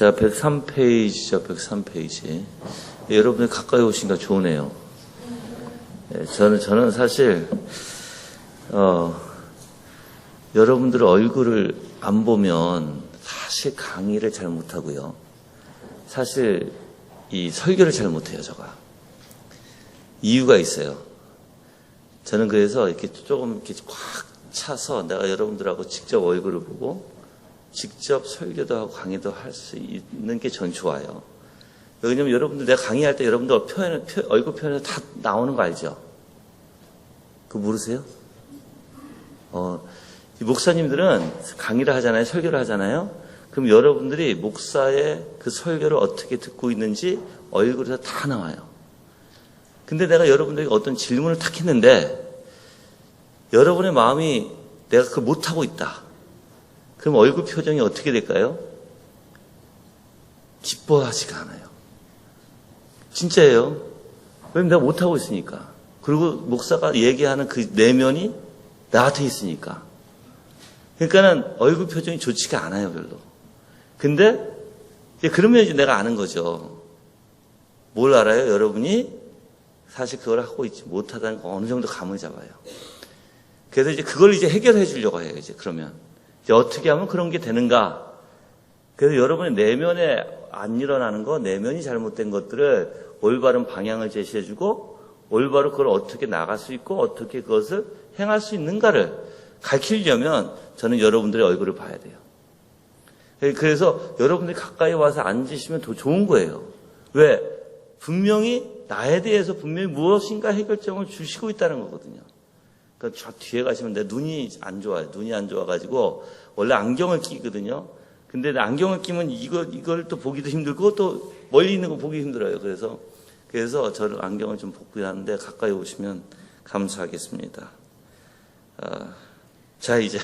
자, 103페이지죠, 103페이지. 여러분이 가까이 오시니까 좋으네요. 저는 사실, 여러분들 얼굴을 안 보면 사실 강의를 잘 못하고요. 사실 이 설교를 잘 못해요, 제가. 이유가 있어요. 저는 그래서 이렇게 조금 이렇게 꽉 차서 내가 여러분들하고 직접 얼굴을 보고 직접 설교도 하고 강의도 할 수 있는 게 전 좋아요. 왜냐면 여러분들 내가 강의할 때 여러분들 얼굴 표현이 다 나오는 거 알죠? 그거 모르세요? 이 목사님들은 강의를 하잖아요. 설교를 하잖아요. 그럼 여러분들이 목사의 그 설교를 어떻게 듣고 있는지 얼굴에서 다 나와요. 근데 내가 여러분들에게 어떤 질문을 탁 했는데 여러분의 마음이 내가 그걸 못하고 있다. 그럼 얼굴 표정이 어떻게 될까요? 기뻐하지가 않아요. 진짜예요. 왜냐면 내가 못하고 있으니까. 그리고 목사가 얘기하는 그 내면이 나한테 있으니까. 그러니까는 얼굴 표정이 좋지가 않아요, 별로. 근데 그러면 이제 내가 아는 거죠. 뭘 알아요? 여러분이 사실 그걸 하고 있지 못하다는 거 어느 정도 감을 잡아요. 그래서 이제 그걸 이제 해결해 주려고 해요, 이제 그러면. 이제 어떻게 하면 그런 게 되는가? 그래서 여러분의 내면에 안 일어나는 거, 내면이 잘못된 것들을 올바른 방향을 제시해 주고, 올바로 그걸 어떻게 나갈 수 있고, 어떻게 그것을 행할 수 있는가를 가르치려면 저는 여러분들의 얼굴을 봐야 돼요. 그래서 여러분들이 가까이 와서 앉으시면 더 좋은 거예요. 왜? 분명히 나에 대해서 분명히 무엇인가 해결점을 주시고 있다는 거거든요. 그러니까 저 뒤에 가시면 내 눈이 안 좋아요. 눈이 안 좋아가지고 원래 안경을 끼거든요. 근데 안경을 끼면 이걸 또 보기도 힘들고 또 멀리 있는 거 보기 힘들어요. 그래서 저를 안경을 좀 벗고 하는데 가까이 오시면 감사하겠습니다. 자, 이제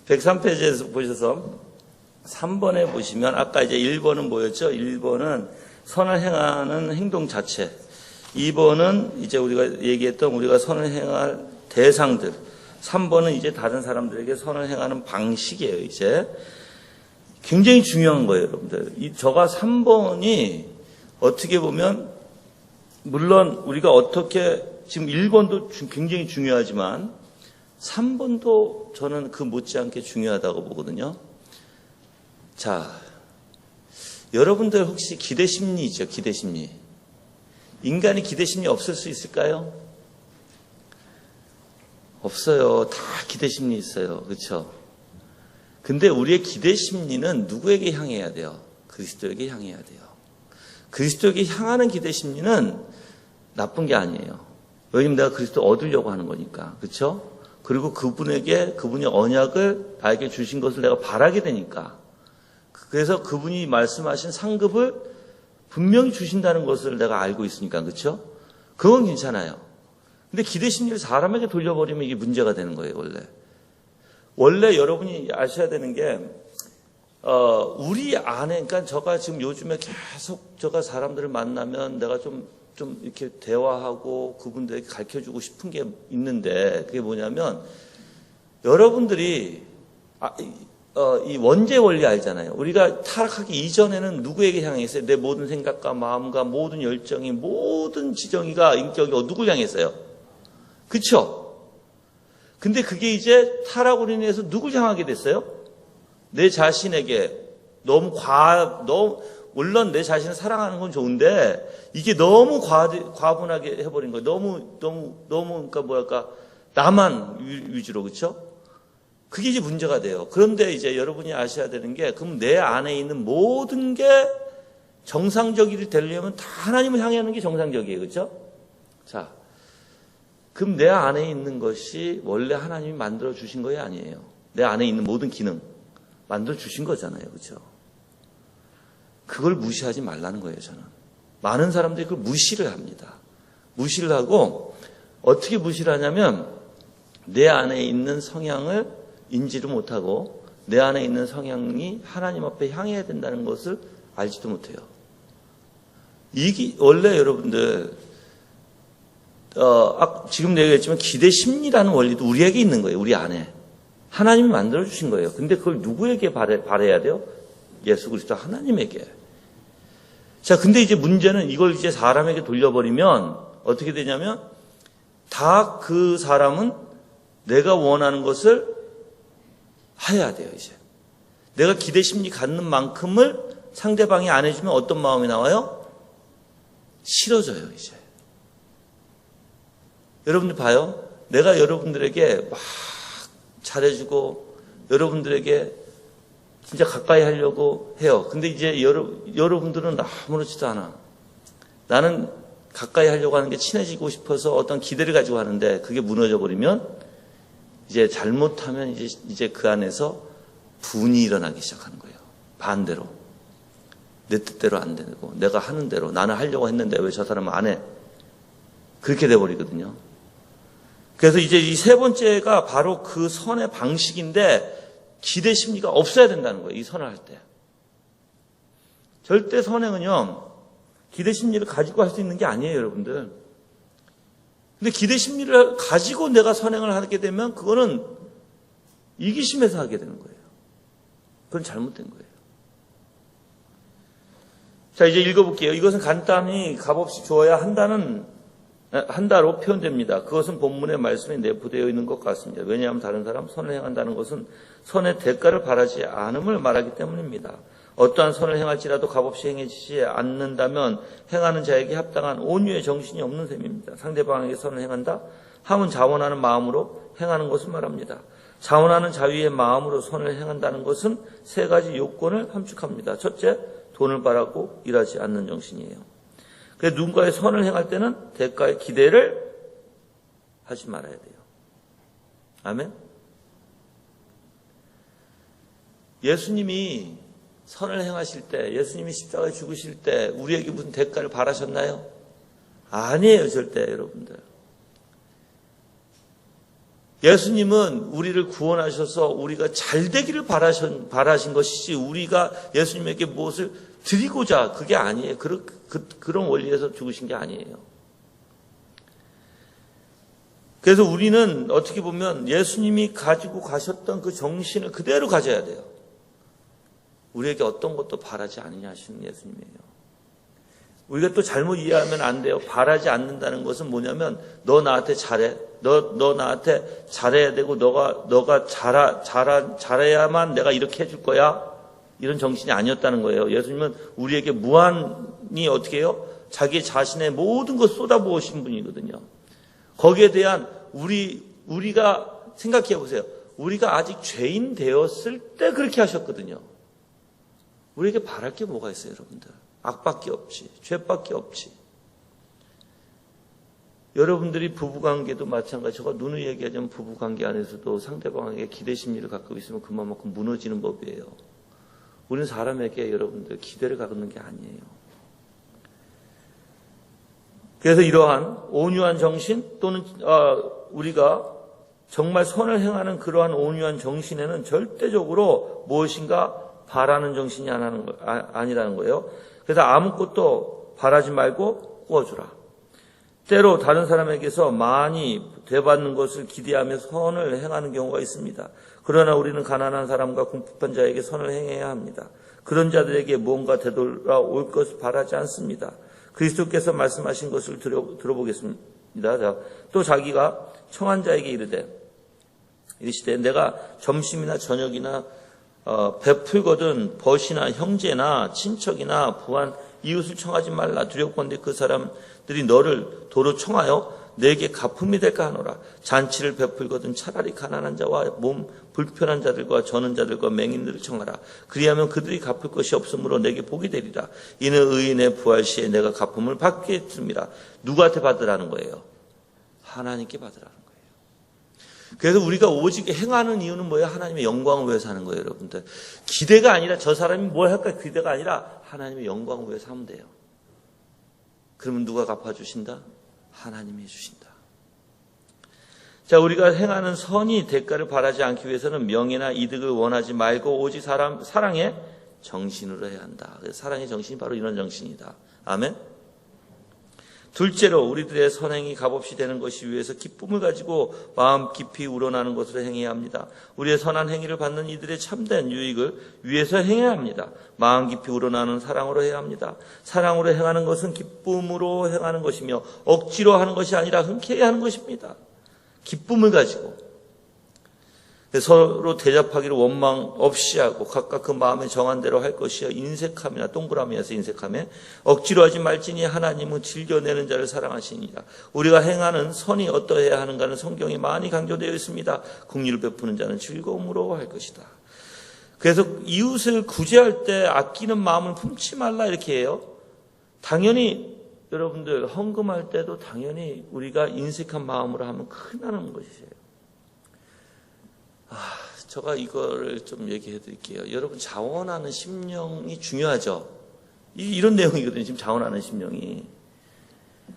103페이지에서 보셔서 3번에 보시면 아까 이제 1번은 뭐였죠? 1번은 선을 행하는 행동 자체. 2번은 이제 우리가 얘기했던 우리가 선을 행할 대상들. 3번은 이제 다른 사람들에게 선을 행하는 방식이에요, 이제. 굉장히 중요한 거예요, 여러분들. 저가 3번이 어떻게 보면, 물론 우리가 어떻게, 지금 1번도 굉장히 중요하지만, 3번도 저는 그 못지않게 중요하다고 보거든요. 자, 여러분들 혹시 기대심리 있죠, 기대심리. 인간이 기대심리 없을 수 있을까요? 없어요. 다 기대심리 있어요. 그렇죠? 근데 우리의 기대심리는 누구에게 향해야 돼요? 그리스도에게 향해야 돼요. 그리스도에게 향하는 기대심리는 나쁜 게 아니에요. 왜냐면 내가 그리스도 얻으려고 하는 거니까. 그렇죠? 그리고 그분의 언약을 나에게 주신 것을 내가 바라게 되니까. 그래서 그분이 말씀하신 상급을 분명히 주신다는 것을 내가 알고 있으니까. 그렇죠? 그건 괜찮아요. 근데 기대심리를 사람에게 돌려버리면 이게 문제가 되는 거예요, 원래 여러분이 아셔야 되는 게, 우리 안에, 그러니까 제가 지금 요즘에 계속 제가 사람들을 만나면 내가 좀 이렇게 대화하고 그분들에게 가르쳐 주고 싶은 게 있는데, 그게 뭐냐면, 여러분들이, 이 원죄 원리 알잖아요. 우리가 타락하기 이전에는 누구에게 향했어요? 내 모든 생각과 마음과 모든 열정이, 모든 지정이가, 인격이 누굴 향했어요? 그쵸? 근데 그게 이제 타락으로 인해서 누굴 향하게 됐어요? 내 자신에게 물론 내 자신을 사랑하는 건 좋은데 이게 너무 과분하게 해버린 거예요. 너무 그러니까 나만 위주로, 그쵸? 그게 이제 문제가 돼요. 그런데 이제 여러분이 아셔야 되는 게 그럼 내 안에 있는 모든 게 정상적이 되려면 다 하나님을 향해 하는 게 정상적이에요. 그쵸? 자. 그럼 내 안에 있는 것이 원래 하나님이 만들어 주신 거예요, 아니에요? 내 안에 있는 모든 기능 만들어 주신 거잖아요, 그렇죠? 그걸 무시하지 말라는 거예요, 저는. 많은 사람들이 그걸 무시를 합니다. 무시를 하고 어떻게 무시를 하냐면 내 안에 있는 성향을 인지를 못하고 내 안에 있는 성향이 하나님 앞에 향해야 된다는 것을 알지도 못해요. 이게 원래 여러분들 지금 얘기했지만 기대 심리라는 원리도 우리에게 있는 거예요. 우리 안에. 하나님이 만들어주신 거예요. 근데 그걸 누구에게 바라야 돼요? 예수 그리스도 하나님에게. 자, 근데 이제 문제는 이걸 이제 사람에게 돌려버리면 어떻게 되냐면 다 그 사람은 내가 원하는 것을 해야 돼요, 이제. 내가 기대심리 갖는 만큼을 상대방이 안 해주면 어떤 마음이 나와요? 싫어져요, 이제. 여러분들 봐요. 내가 여러분들에게 막 잘해주고 여러분들에게 진짜 가까이 하려고 해요. 근데 이제 여러분들은 아무렇지도 않아. 나는 가까이 하려고 하는 게 친해지고 싶어서 어떤 기대를 가지고 하는데 그게 무너져 버리면 이제 잘못하면 이제 그 안에서 분이 일어나기 시작하는 거예요. 반대로. 내 뜻대로 안 되고 내가 하는 대로 나는 하려고 했는데 왜 저 사람은 안 해? 그렇게 돼버리거든요. 그래서 이제 이 세 번째가 바로 그 선의 방식인데 기대 심리가 없어야 된다는 거예요. 이 선을 할 때. 절대 선행은요. 기대 심리를 가지고 할 수 있는 게 아니에요, 여러분들. 근데 기대 심리를 가지고 내가 선행을 하게 되면 그거는 이기심에서 하게 되는 거예요. 그건 잘못된 거예요. 자, 이제 읽어볼게요. 이것은 간단히 값없이 주어야 한다로 표현됩니다. 그것은 본문의 말씀에 내포되어 있는 것 같습니다. 왜냐하면 다른 사람 선을 행한다는 것은 선의 대가를 바라지 않음을 말하기 때문입니다. 어떠한 선을 행할지라도 값없이 행해지지 않는다면 행하는 자에게 합당한 온유의 정신이 없는 셈입니다. 상대방에게 선을 행한다 함은 자원하는 마음으로 행하는 것을 말합니다. 자원하는 자유의 마음으로 선을 행한다는 것은 세 가지 요건을 함축합니다. 첫째, 돈을 바라고 일하지 않는 정신이에요. 그래서 누군가의 선을 행할 때는 대가의 기대를 하지 말아야 돼요. 아멘? 예수님이 선을 행하실 때, 예수님이 십자가에 죽으실 때 우리에게 무슨 대가를 바라셨나요? 아니에요, 절대 여러분들. 예수님은 우리를 구원하셔서 우리가 잘 되기를 바라신 것이지 우리가 예수님에게 무엇을 드리고자 그게 아니에요. 그런 원리에서 죽으신 게 아니에요. 그래서 우리는 어떻게 보면 예수님이 가지고 가셨던 그 정신을 그대로 가져야 돼요. 우리에게 어떤 것도 바라지 않으냐 하시는 예수님이에요. 우리가 또 잘못 이해하면 안 돼요. 바라지 않는다는 것은 뭐냐면 너 나한테 잘해. 너 나한테 잘해야 되고 너가 잘해야만 내가 이렇게 해줄 거야. 이런 정신이 아니었다는 거예요. 예수님은 우리에게 무한히 어떻게 해요? 자기 자신의 모든 것 쏟아부으신 분이거든요. 거기에 대한 우리가 생각해 보세요. 우리가 아직 죄인 되었을 때 그렇게 하셨거든요. 우리에게 바랄 게 뭐가 있어요, 여러분들? 악밖에 없지. 죄밖에 없지. 여러분들이 부부관계도 마찬가지. 제가 누누이 얘기하자면 부부관계 안에서도 상대방에게 기대심리를 갖고 있으면 그만큼 무너지는 법이에요. 우리는 사람에게 여러분들 기대를 갖는 게 아니에요. 그래서 이러한 온유한 정신 또는 우리가 정말 선을 행하는 그러한 온유한 정신에는 절대적으로 무엇인가 바라는 정신이 아니라는 거예요. 그래서 아무것도 바라지 말고 꾸어주라. 때로 다른 사람에게서 많이 되받는 것을 기대하며 선을 행하는 경우가 있습니다. 그러나 우리는 가난한 사람과 궁핍한 자에게 선을 행해야 합니다. 그런 자들에게 무언가 되돌아올 것을 바라지 않습니다. 그리스도께서 말씀하신 것을 들어보겠습니다. 자, 또 자기가 청한 자에게 이르시되 내가 점심이나 저녁이나 베풀거든 벗이나 형제나 친척이나 부한 이웃을 청하지 말라. 두렵건대 그 사람들이 너를 도로 청하여 내게 가품이 될까 하노라. 잔치를 베풀거든 차라리 가난한 자와 몸 불편한 자들과 저는 자들과 맹인들을 청하라. 그리하면 그들이 갚을 것이 없으므로 내게 복이 되리라. 이는 의인의 부활 시에 내가 가품을 받겠습니다. 누구한테 받으라는 거예요? 하나님께 받으라는 거예요. 그래서 우리가 오직 행하는 이유는 뭐예요? 하나님의 영광을 위해서 하는 거예요, 여러분들. 기대가 아니라 저 사람이 뭘 할까 기대가 아니라 하나님의 영광을 위해서 하면 돼요. 그러면 누가 갚아주신다? 하나님이 해주신다. 자, 우리가 행하는 선이 대가를 바라지 않기 위해서는 명예나 이득을 원하지 말고 오직 사랑의 정신으로 해야 한다. 사랑의 정신이 바로 이런 정신이다. 아멘. 둘째로 우리들의 선행이 값없이 되는 것이 위해서 기쁨을 가지고 마음 깊이 우러나는 것으로 행해야 합니다. 우리의 선한 행위를 받는 이들의 참된 유익을 위해서 행해야 합니다. 마음 깊이 우러나는 사랑으로 해야 합니다. 사랑으로 행하는 것은 기쁨으로 행하는 것이며 억지로 하는 것이 아니라 흔쾌히 하는 것입니다. 기쁨을 가지고 서로 대접하기를 원망 없이 하고 각각 그 마음에 정한 대로 할 것이여 인색함이나 동그라미에서 인색함에 억지로 하지 말지니 하나님은 즐겨내는 자를 사랑하시니라. 우리가 행하는 선이 어떠해야 하는가는 성경에 많이 강조되어 있습니다. 긍휼을 베푸는 자는 즐거움으로 할 것이다. 그래서 이웃을 구제할 때 아끼는 마음을 품지 말라 이렇게 해요. 당연히 여러분들 헌금할 때도 당연히 우리가 인색한 마음으로 하면 큰일 나는 것이에요. 제가 이거를 좀 얘기해 드릴게요. 여러분, 자원하는 심령이 중요하죠. 이런 내용이거든요. 지금 자원하는 심령이.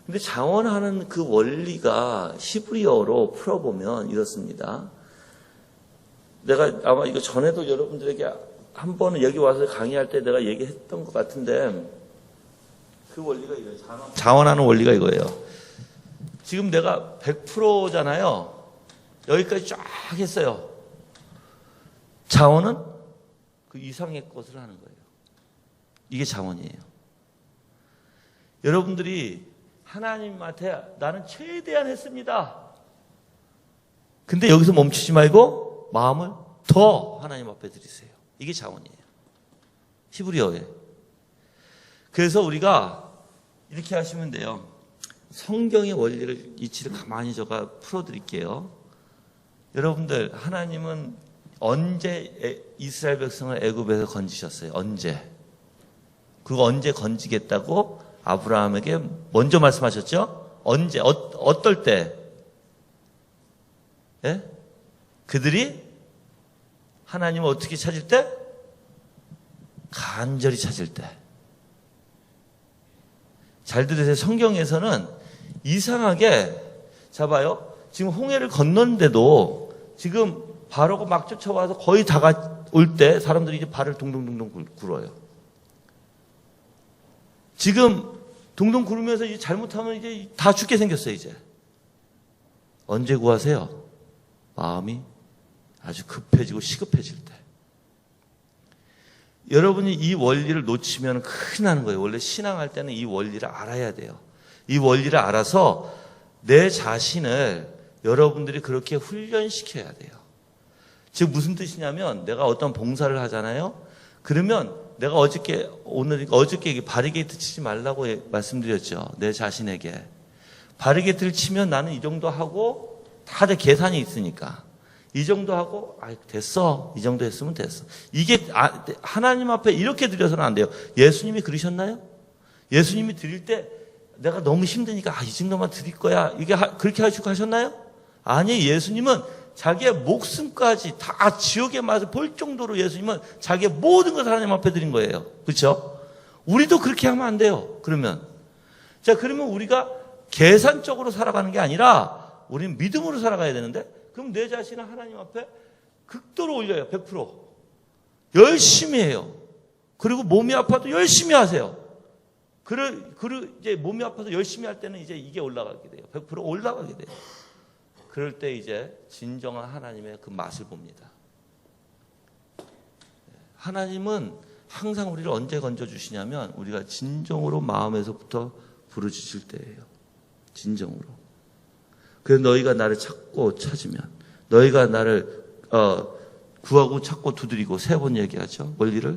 근데 자원하는 그 원리가 히브리어로 풀어보면 이렇습니다. 내가 아마 이거 전에도 여러분들에게 한 번은 여기 와서 강의할 때 내가 얘기했던 것 같은데 그 원리가 이거예요. 자원하는 원리가 이거예요. 지금 내가 100%잖아요. 여기까지 쫙 했어요. 자원은 그 이상의 것을 하는 거예요. 이게 자원이에요. 여러분들이 하나님한테 나는 최대한 했습니다. 근데 여기서 멈추지 말고 마음을 더 하나님 앞에 드리세요. 이게 자원이에요. 히브리어에. 그래서 우리가 이렇게 하시면 돼요. 성경의 원리를 이치를 가만히 제가 풀어드릴게요. 여러분들, 하나님은 언제 이스라엘 백성을 애굽에서 건지셨어요? 언제? 그리고 언제 건지겠다고 아브라함에게 먼저 말씀하셨죠? 언제? 어떨 때? 예? 그들이 하나님을 어떻게 찾을 때? 간절히 찾을 때. 잘 들으세요. 성경에서는 이상하게, 자 봐요. 지금 홍해를 건넜는데도 지금 바로가 막 쫓아와서 거의 다가올 때 사람들이 이제 발을 동동동동 굴어요. 지금 동동 구르면서 이제 잘못하면 이제 다 죽게 생겼어요, 이제. 언제 구하세요? 마음이 아주 급해지고 시급해질 때. 여러분이 이 원리를 놓치면 큰일 나는 거예요. 원래 신앙할 때는 이 원리를 알아야 돼요. 이 원리를 알아서 내 자신을 여러분들이 그렇게 훈련시켜야 돼요. 즉 무슨 뜻이냐면 내가 어떤 봉사를 하잖아요. 그러면 내가 어저께 바리게이트 치지 말라고 말씀드렸죠. 내 자신에게. 바리게이트를 치면 나는 이 정도 하고 다들 계산이 있으니까. 이 정도 하고 됐어. 이 정도 했으면 됐어. 이게 하나님 앞에 이렇게 드려서는 안 돼요. 예수님이 그러셨나요? 예수님이 드릴 때 내가 너무 힘드니까 이 정도만 드릴 거야. 이게 그렇게 하시고 하셨나요? 아니, 예수님은 자기의 목숨까지 다 지옥의 맛을 볼 정도로 예수님은 자기의 모든 것을 하나님 앞에 드린 거예요. 그렇죠? 우리도 그렇게 하면 안 돼요. 그러면 우리가 계산적으로 살아가는 게 아니라 우리는 믿음으로 살아가야 되는데 그럼 내 자신을 하나님 앞에 극도로 올려요. 100%. 열심히 해요. 그리고 몸이 아파도 열심히 하세요. 이제 몸이 아파서 열심히 할 때는 이제 이게 올라가게 돼요. 100% 올라가게 돼요. 그럴 때 이제 진정한 하나님의 그 맛을 봅니다. 하나님은 항상 우리를 언제 건져주시냐면 우리가 진정으로 마음에서부터 부르짖을 때예요. 진정으로. 그래서 너희가 나를 찾고 찾으면 너희가 나를 구하고 찾고 두드리고 3번 얘기하죠. 원리를.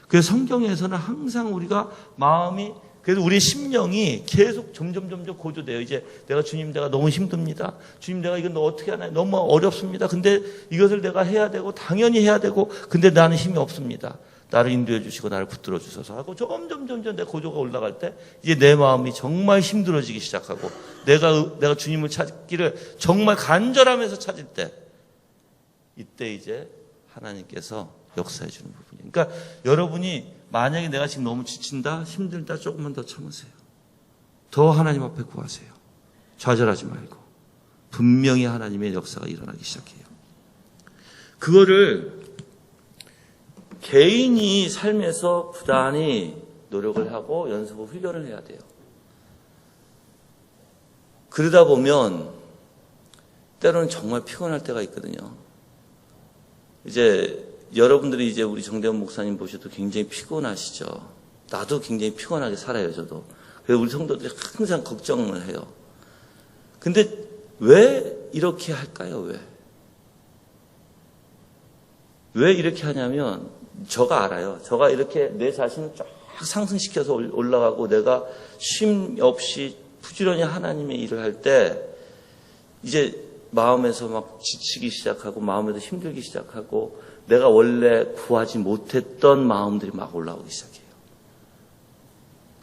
그래서 성경에서는 항상 우리가 마음이 그래서 우리 심령이 계속 점점 고조돼요. 이제 주님 내가 너무 힘듭니다. 주님 내가 이건 어떻게 하나요? 너무 어렵습니다. 근데 이것을 내가 해야 되고 당연히 해야 되고 근데 나는 힘이 없습니다. 나를 인도해 주시고 나를 붙들어 주셔서 하고 점점 내 고조가 올라갈 때 이제 내 마음이 정말 힘들어지기 시작하고 내가 주님을 찾기를 정말 간절하면서 찾을 때 이때 이제 하나님께서 역사해 주는 부분이에요. 그러니까 여러분이 만약에 내가 지금 너무 지친다, 힘들다, 조금만 더 참으세요. 더 하나님 앞에 구하세요. 좌절하지 말고. 분명히 하나님의 역사가 일어나기 시작해요. 그거를 개인이 삶에서 부단히 노력을 하고 연습을 훈련을 해야 돼요. 그러다 보면 때로는 정말 피곤할 때가 있거든요. 이제 여러분들이 이제 우리 정대원 목사님 보셔도 굉장히 피곤하시죠. 나도 굉장히 피곤하게 살아요, 저도. 그래서 우리 성도들이 항상 걱정을 해요. 근데 왜 이렇게 할까요? 왜 이렇게 하냐면 저가 알아요. 저가 이렇게 내 자신을 쫙 상승시켜서 올라가고 내가 쉼 없이 부지런히 하나님의 일을 할 때 이제 마음에서 막 지치기 시작하고 마음에서 힘들기 시작하고 내가 원래 구하지 못했던 마음들이 막 올라오기 시작해요.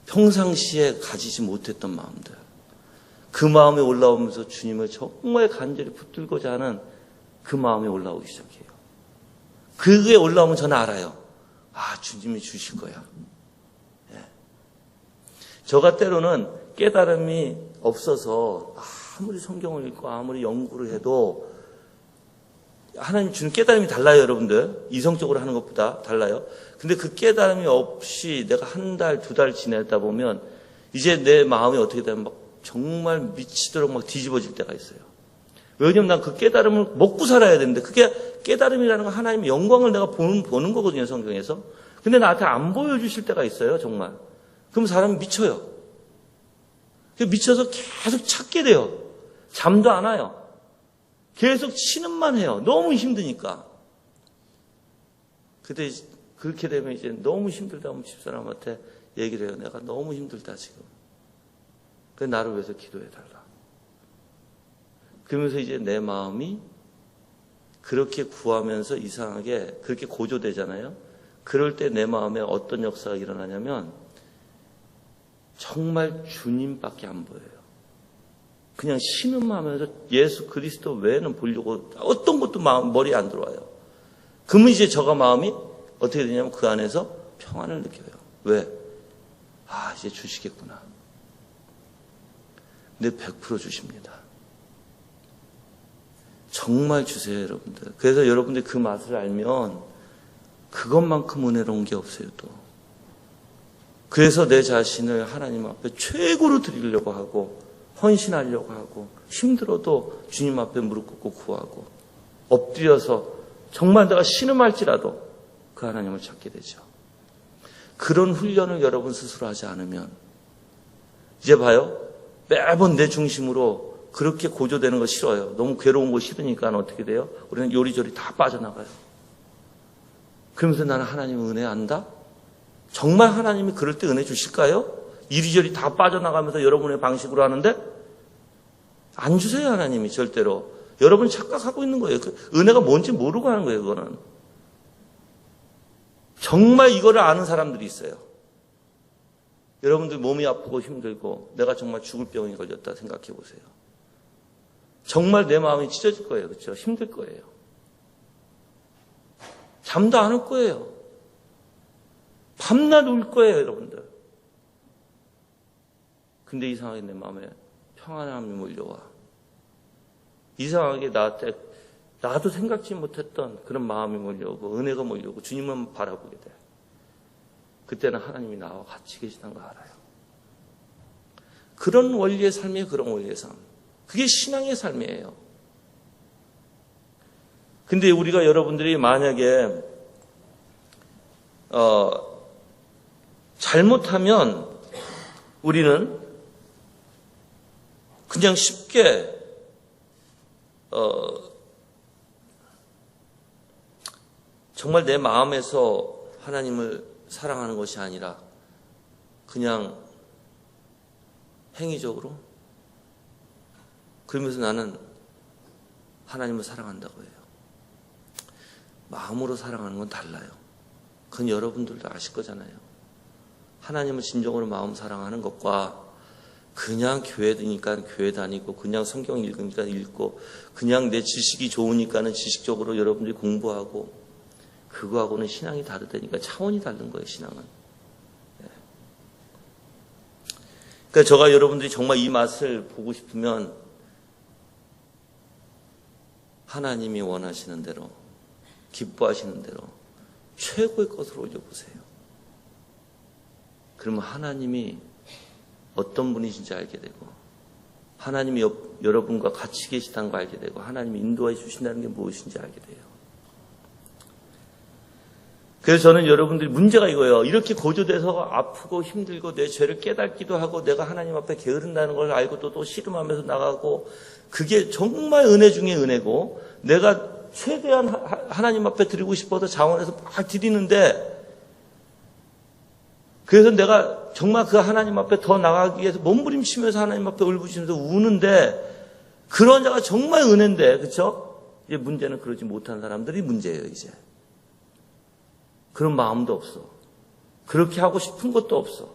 평상시에 가지지 못했던 마음들. 그 마음이 올라오면서 주님을 정말 간절히 붙들고자 하는 그 마음이 올라오기 시작해요. 그게 올라오면 저는 알아요. 아, 주님이 주실 거야. 예. 저가 때로는 깨달음이 없어서 아무리 성경을 읽고 아무리 연구를 해도 하나님 주는 깨달음이 달라요, 여러분들. 이성적으로 하는 것보다 달라요. 근데 그 깨달음이 없이 내가 한 달, 두 달 지내다 보면 이제 내 마음이 어떻게 되면 막 정말 미치도록 막 뒤집어질 때가 있어요. 왜냐면 난 그 깨달음을 먹고 살아야 되는데 그게 깨달음이라는 건 하나님의 영광을 내가 보는 거거든요, 성경에서. 근데 나한테 안 보여주실 때가 있어요, 정말. 그럼 사람이 미쳐요. 미쳐서 계속 찾게 돼요. 잠도 안 와요. 계속 신음만 해요. 너무 힘드니까. 근데 그렇게 되면 이제 너무 힘들다 하면 집사람한테 얘기를 해요. 내가 너무 힘들다 지금. 그래서 나를 위해서 기도해달라. 그러면서 이제 내 마음이 그렇게 구하면서 이상하게 그렇게 고조되잖아요. 그럴 때 내 마음에 어떤 역사가 일어나냐면 정말 주님밖에 안 보여요. 그냥 신음하면서 예수 그리스도 외에는 보려고 어떤 것도 머리에 안 들어와요. 그러면 이제 저가 마음이 어떻게 되냐면 그 안에서 평안을 느껴요. 왜? 아, 이제 주시겠구나. 근데 100% 주십니다. 정말 주세요, 여러분들. 그래서 여러분들이 그 맛을 알면 그것만큼 은혜로운 게 없어요, 또. 그래서 내 자신을 하나님 앞에 최고로 드리려고 하고 헌신하려고 하고 힘들어도 주님 앞에 무릎 꿇고 구하고 엎드려서 정말 내가 신음할지라도 그 하나님을 찾게 되죠. 그런 훈련을 여러분 스스로 하지 않으면 이제 봐요. 매번 내 중심으로 그렇게 고조되는 거 싫어요. 너무 괴로운 거 싫으니까 어떻게 돼요? 우리는 요리조리 다 빠져나가요. 그러면서 나는 하나님 은혜 안다? 정말 하나님이 그럴 때 은혜 주실까요? 이리저리 다 빠져나가면서 여러분의 방식으로 하는데 안 주세요, 하나님이 절대로. 여러분이 착각하고 있는 거예요. 그 은혜가 뭔지 모르고 하는 거예요, 그거는. 정말 이거를 아는 사람들이 있어요. 여러분들 몸이 아프고 힘들고 내가 정말 죽을 병에 걸렸다 생각해 보세요. 정말 내 마음이 찢어질 거예요. 그렇죠? 힘들 거예요. 잠도 안 올 거예요. 밤낮 울 거예요, 여러분들. 근데 이상하게 내 마음에 평안함이 몰려와. 이상하게 나한테 나도 생각지 못했던 그런 마음이 몰려오고 은혜가 몰려오고 주님만 바라보게 돼. 그때는 하나님이 나와 같이 계시다는 거 알아요. 그런 원리의 삶이에요. 그런 원리의 삶. 그게 신앙의 삶이에요. 근데 우리가 여러분들이 만약에 잘못하면 우리는 그냥 쉽게 정말 내 마음에서 하나님을 사랑하는 것이 아니라 그냥 행위적으로 그러면서 나는 하나님을 사랑한다고 해요. 마음으로 사랑하는 건 달라요. 그건 여러분들도 아실 거잖아요. 하나님을 진정으로 마음 사랑하는 것과 그냥 교회 다니니까 교회 다니고 그냥 성경 읽으니까 읽고 그냥 내 지식이 좋으니까는 지식적으로 여러분들이 공부하고 그거하고는 신앙이 다르다니까 차원이 다른 거예요, 신앙은. 그러니까 제가 여러분들이 정말 이 맛을 보고 싶으면 하나님이 원하시는 대로 기뻐하시는 대로 최고의 것으로 올려보세요. 그러면 하나님이 어떤 분이신지 알게 되고 하나님이 여러분과 같이 계시다는 걸 알게 되고 하나님이 인도해 주신다는 게 무엇인지 알게 돼요. 그래서 저는 여러분들이 문제가 이거예요. 이렇게 고조돼서 아프고 힘들고 내 죄를 깨닫기도 하고 내가 하나님 앞에 게으른다는 걸 알고 또 씨름하면서 나가고 그게 정말 은혜 중에 은혜고 내가 최대한 하나님 앞에 드리고 싶어서 자원해서 막 드리는데 그래서 내가 정말 그 하나님 앞에 더 나가기 위해서 몸부림치면서 하나님 앞에 울부짖으면서 우는데 그런 자가 정말 은혜인데 그렇죠? 이제 문제는 그러지 못한 사람들이 문제예요. 이제 그런 마음도 없어. 그렇게 하고 싶은 것도 없어.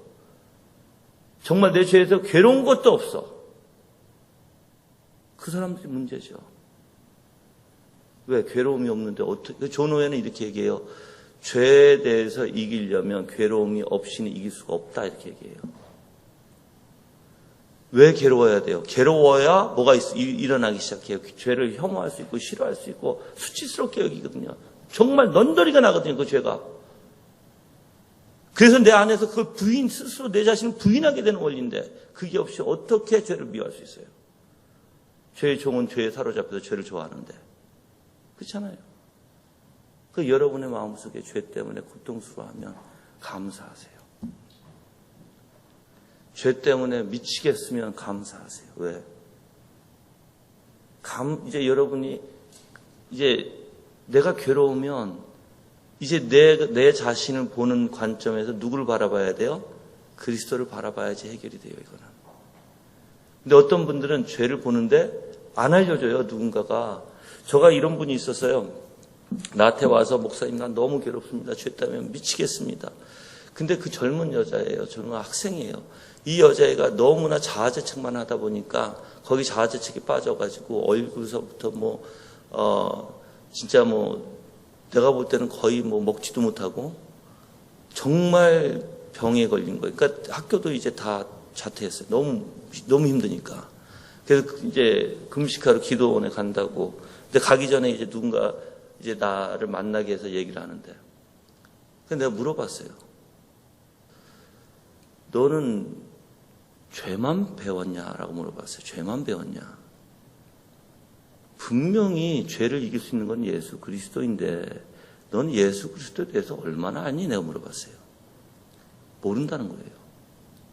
정말 내 죄에서 괴로운 것도 없어. 그 사람들이 문제죠. 왜? 괴로움이 없는데 어떻게? 존 오웬은 이렇게 얘기해요. 죄에 대해서 이기려면 괴로움이 없이는 이길 수가 없다 이렇게 얘기해요. 왜 괴로워야 돼요? 괴로워야 뭐가 일어나기 시작해요. 죄를 혐오할 수 있고 싫어할 수 있고 수치스럽게 여기거든요. 정말 넌더리가 나거든요. 그 죄가. 그래서 내 안에서 그걸 스스로 내 자신을 부인하게 되는 원리인데 그게 없이 어떻게 죄를 미워할 수 있어요? 죄의 종은 죄에 사로잡혀서 죄를 좋아하는데 그렇잖아요. 그 여러분의 마음속에 죄 때문에 고통스러워하면 감사하세요. 죄 때문에 미치겠으면 감사하세요. 왜? 이제 여러분이 이제 내가 괴로우면 이제 내 자신을 보는 관점에서 누구를 바라봐야 돼요? 그리스도를 바라봐야지 해결이 돼요, 이거는. 근데 어떤 분들은 죄를 보는데 안 알려줘요, 누군가가. 저가 이런 분이 있었어요. 나한테 와서 목사님 난 너무 괴롭습니다. 죄 때문에 미치겠습니다. 근데 그 젊은 여자예요. 젊은 학생이에요. 이 여자애가 너무나 자아재책만 하다 보니까 거기 자아재책에 빠져가지고 얼굴서부터 진짜 내가 볼 때는 거의 먹지도 못하고 정말 병에 걸린 거예요. 그러니까 학교도 이제 다 자퇴했어요. 너무 힘드니까. 그래서 이제 금식하러 기도원에 간다고. 근데 가기 전에 이제 누군가 이제 나를 만나게 해서 얘기를 하는데. 근데 내가 물어봤어요. 너는 죄만 배웠냐라고 물어봤어요. 죄만 배웠냐? 분명히 죄를 이길 수 있는 건 예수 그리스도인데 넌 예수 그리스도에 대해서 얼마나 아니? 내가 물어봤어요. 모른다는 거예요.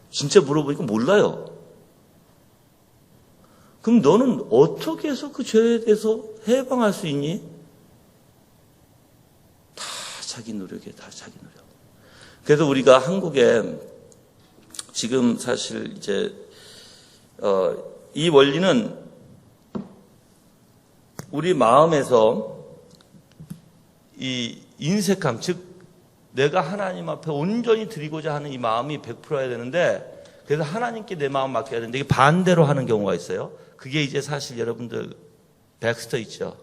진짜 물어보니까 몰라요. 그럼 너는 어떻게 해서 그 죄에 대해서 해방할 수 있니? 다 자기 노력이에요. 다 자기 노력. 그래서 우리가 한국에 지금 사실 이제 이 원리는 우리 마음에서 이 인색함, 즉 내가 하나님 앞에 온전히 드리고자 하는 이 마음이 100%여야 되는데 그래서 하나님께 내 마음 맡겨야 되는데 이게 반대로 하는 경우가 있어요. 그게 이제 사실 여러분들 백스터 있죠.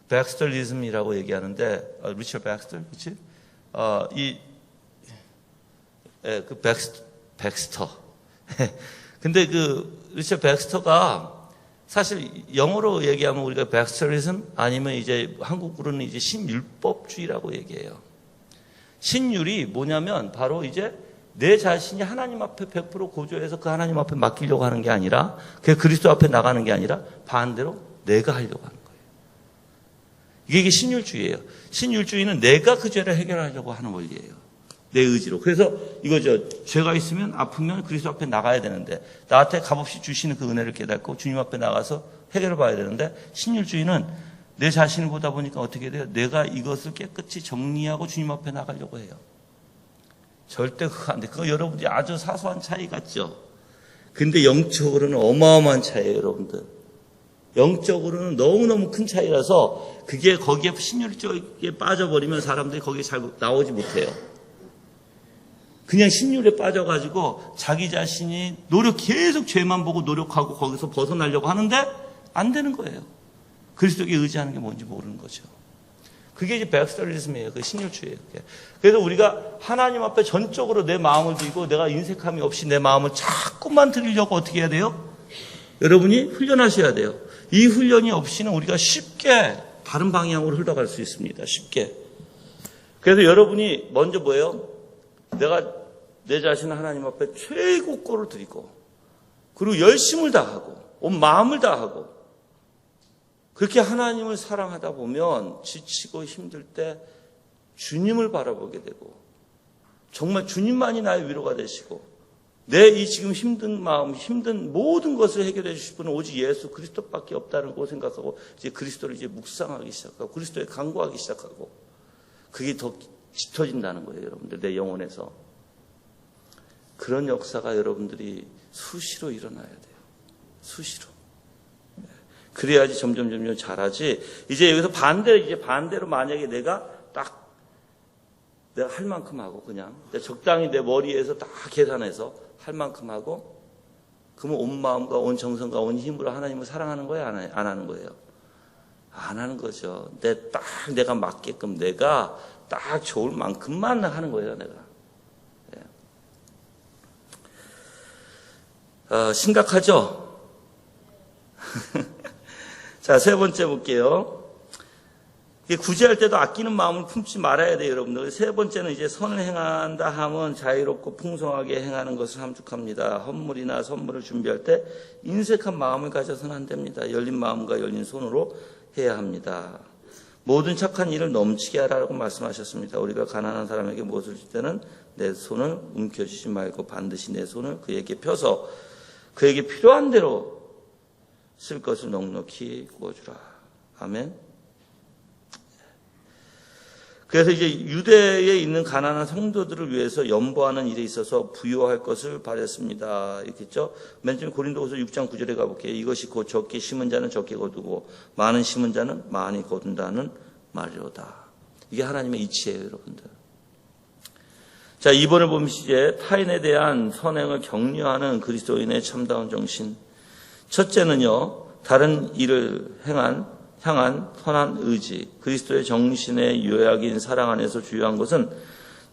백스터리즘이라고 얘기하는데 리처드 백스터, 그렇지? 그 백스터. 근데 그 리처드 백스터가 사실 영어로 얘기하면 우리가 백스터리즘 아니면 이제 한국으로는 이제 신율법주의라고 얘기해요. 신율이 뭐냐면 바로 이제 내 자신이 하나님 앞에 100% 고조해서 그 하나님 앞에 맡기려고 하는 게 아니라 그 그리스도 앞에 나가는 게 아니라 반대로 내가 하려고 하는 거예요. 이게 신율주의예요. 신율주의는 내가 그 죄를 해결하려고 하는 원리예요. 내 의지로. 그래서 이거죠. 죄가 있으면 아프면 그리스도 앞에 나가야 되는데 나한테 값없이 주시는 그 은혜를 깨닫고 주님 앞에 나가서 해결을 봐야 되는데 신율주의는 내 자신을 보다 보니까 어떻게 돼요? 내가 이것을 깨끗이 정리하고 주님 앞에 나가려고 해요. 절대 그거 안 돼. 그거 여러분들이 아주 사소한 차이 같죠? 근데 영적으로는 어마어마한 차이예요, 여러분들. 영적으로는 너무너무 큰 차이라서 그게 거기에 신율적에 빠져버리면 사람들이 거기에 잘 나오지 못해요. 그냥 신율에 빠져가지고 자기 자신이 계속 죄만 보고 노력하고 거기서 벗어나려고 하는데 안 되는 거예요. 그리스도께 의지하는 게 뭔지 모르는 거죠. 그게 이제 백스터리즘이에요. 그 신율주의예요. 그래서 우리가 하나님 앞에 전적으로 내 마음을 드리고 내가 인색함이 없이 내 마음을 자꾸만 드리려고 어떻게 해야 돼요? 여러분이 훈련하셔야 돼요. 이 훈련이 없이는 우리가 쉽게 다른 방향으로 흘러갈 수 있습니다. 쉽게. 그래서 여러분이 먼저 뭐예요? 내가 내 자신을 하나님 앞에 최고 꼴을 드리고 그리고 열심을 다하고 온 마음을 다하고 그렇게 하나님을 사랑하다 보면 지치고 힘들 때 주님을 바라보게 되고 정말 주님만이 나의 위로가 되시고 내 이 지금 힘든 마음, 힘든 모든 것을 해결해 주실 분은 오직 예수 그리스도밖에 없다는 걸 생각하고 이제 그리스도를 이제 묵상하기 시작하고 그리스도에 간구하기 시작하고 그게 더 짙어진다는 거예요, 여러분들. 내 영혼에서. 그런 역사가 여러분들이 수시로 일어나야 돼요. 수시로. 그래야지 점점 잘하지. 이제 여기서 반대로 만약에 내가 할 만큼 하고 그냥 적당히 내 머리에서 딱 계산해서 할 만큼 하고 그러면 온 마음과 온 정성과 온 힘으로 하나님을 사랑하는 거예요? 안 하는 거예요? 안 하는 거죠. 내가 맞게끔 내가 딱 좋을 만큼만 하는 거예요, 내가. 심각하죠? 자, 세 번째 볼게요. 구제할 때도 아끼는 마음을 품지 말아야 돼요, 여러분들. 세 번째는 이제 선을 행한다 함은 자유롭고 풍성하게 행하는 것을 함축합니다. 헌물이나 선물을 준비할 때 인색한 마음을 가져서는 안 됩니다. 열린 마음과 열린 손으로 해야 합니다. 모든 착한 일을 넘치게 하라고 말씀하셨습니다. 우리가 가난한 사람에게 무엇을 줄 때는 내 손을 움켜쥐지 말고 반드시 내 손을 그에게 펴서 그에게 필요한 대로 쓸 것을 넉넉히 구워주라. 아멘. 그래서 이제 유대에 있는 가난한 성도들을 위해서 연보하는 일에 있어서 부여할 것을 바랬습니다. 이렇겠죠? 맨 처음 고린도후서 6장 9절에 가볼게요. 이것이 곧 적게 심은 자는 적게 거두고 많은 심은 자는 많이 거둔다는 말이로다. 이게 하나님의 이치예요, 여러분들. 자, 이번에 보면 이제 타인에 대한 선행을 격려하는 그리스도인의 참다운 정신. 첫째는요, 다른 일을 향한 선한 의지, 그리스도의 정신의 요약인 사랑 안에서 주요한 것은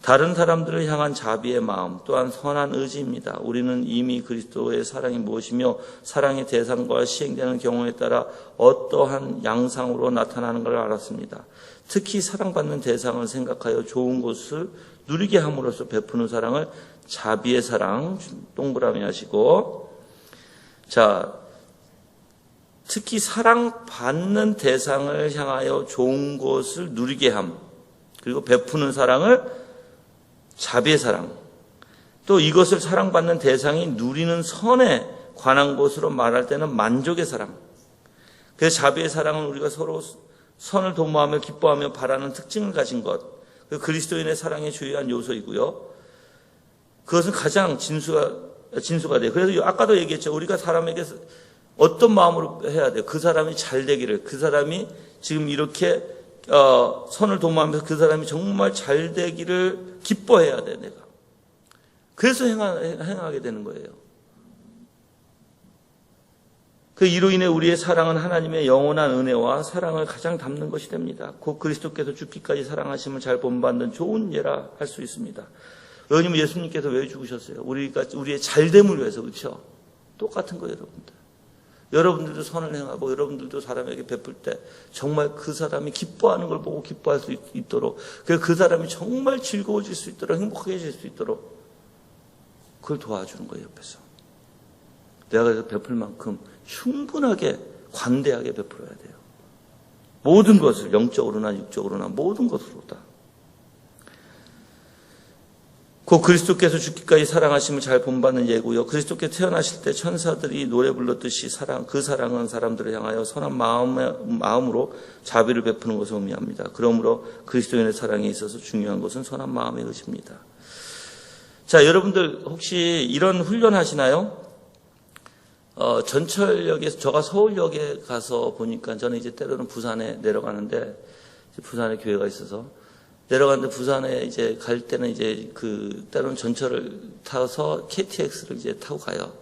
다른 사람들을 향한 자비의 마음, 또한 선한 의지입니다. 우리는 이미 그리스도의 사랑이 무엇이며 사랑의 대상과 시행되는 경우에 따라 어떠한 양상으로 나타나는 걸 알았습니다. 특히 사랑받는 대상을 생각하여 좋은 것을 누리게 함으로써 베푸는 사랑을 자비의 사랑, 동그라미 하시고, 자, 특히 사랑받는 대상을 향하여 좋은 것을 누리게 함, 그리고 베푸는 사랑을 자비의 사랑, 또 이것을 사랑받는 대상이 누리는 선에 관한 것으로 말할 때는 만족의 사랑. 그래서 자비의 사랑은 우리가 서로 선을 도모하며 기뻐하며 바라는 특징을 가진 것, 그리스도인의 사랑의 주요한 요소이고요. 그것은 가장 진수가 돼요. 그래서 아까도 얘기했죠. 우리가 사람에게 어떤 마음으로 해야 돼요? 그 사람이 잘 되기를, 그 사람이 지금 이렇게 선을 도모하면서 그 사람이 정말 잘 되기를 기뻐해야 돼, 내가. 그래서 행하게 되는 거예요. 그 이로 인해 우리의 사랑은 하나님의 영원한 은혜와 사랑을 가장 담는 것이 됩니다. 곧 그리스도께서 죽기까지 사랑하심을 잘 본받는 좋은 예라 할 수 있습니다. 여러분, 예수님께서 왜 죽으셨어요? 우리의 잘됨을 위해서, 그렇죠? 똑같은 거예요, 여러분들. 여러분들도 선을 행하고 여러분들도 사람에게 베풀 때 정말 그 사람이 기뻐하는 걸 보고 기뻐할 수 있도록, 그 사람이 정말 즐거워질 수 있도록, 행복해질 수 있도록 그걸 도와주는 거예요, 옆에서. 내가 그래서 베풀 만큼 충분하게 관대하게 베풀어야 돼요. 모든 것을, 영적으로나 육적으로나 모든 것으로 다. 곧 그리스도께서 죽기까지 사랑하심을 잘 본받는 예고요. 그리스도께서 태어나실 때 천사들이 노래 불렀듯이 그 사랑은 사람들을 향하여 선한 마음으로 자비를 베푸는 것을 의미합니다. 그러므로 그리스도인의 사랑에 있어서 중요한 것은 선한 마음의 의지입니다. 자, 여러분들 혹시 이런 훈련 하시나요? 전철역에서, 제가 서울역에 가서 보니까 저는 이제 때로는 부산에 내려가는데, 부산에 교회가 있어서 내려가는데 부산에 이제 갈 때는 이제 때로는 전철을 타서 KTX를 이제 타고 가요.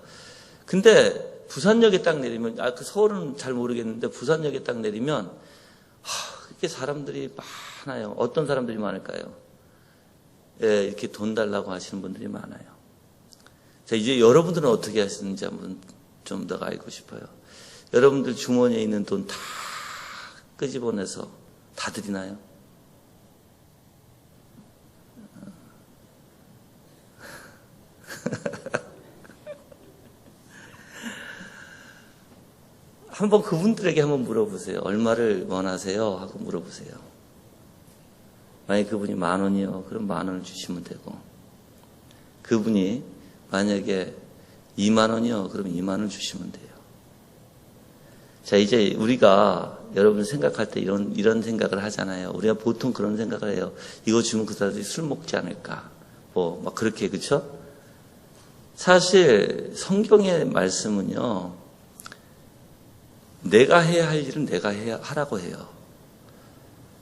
근데 부산역에 딱 내리면, 서울은 잘 모르겠는데 부산역에 딱 내리면, 이렇게 사람들이 많아요. 어떤 사람들이 많을까요? 예, 이렇게 돈 달라고 하시는 분들이 많아요. 자, 이제 여러분들은 어떻게 하시는지 한번 좀 더 알고 싶어요. 여러분들 주머니에 있는 돈 다 끄집어내서 다 드리나요? 한번 그분들에게 한번 물어보세요. 얼마를 원하세요? 하고 물어보세요. 만약에 그분이 10,000원이요. 그럼 10,000원을 주시면 되고, 그분이 만약에 20,000원이요. 그럼 20,000원을 주시면 돼요. 자, 이제 우리가 여러분 생각할 때 이런 생각을 하잖아요. 우리가 보통 그런 생각을 해요. 이거 주면 그 사람들이 술 먹지 않을까. 막 그렇게, 그쵸? 사실 성경의 말씀은요, 내가 해야 할 일은 내가 하라고 해요.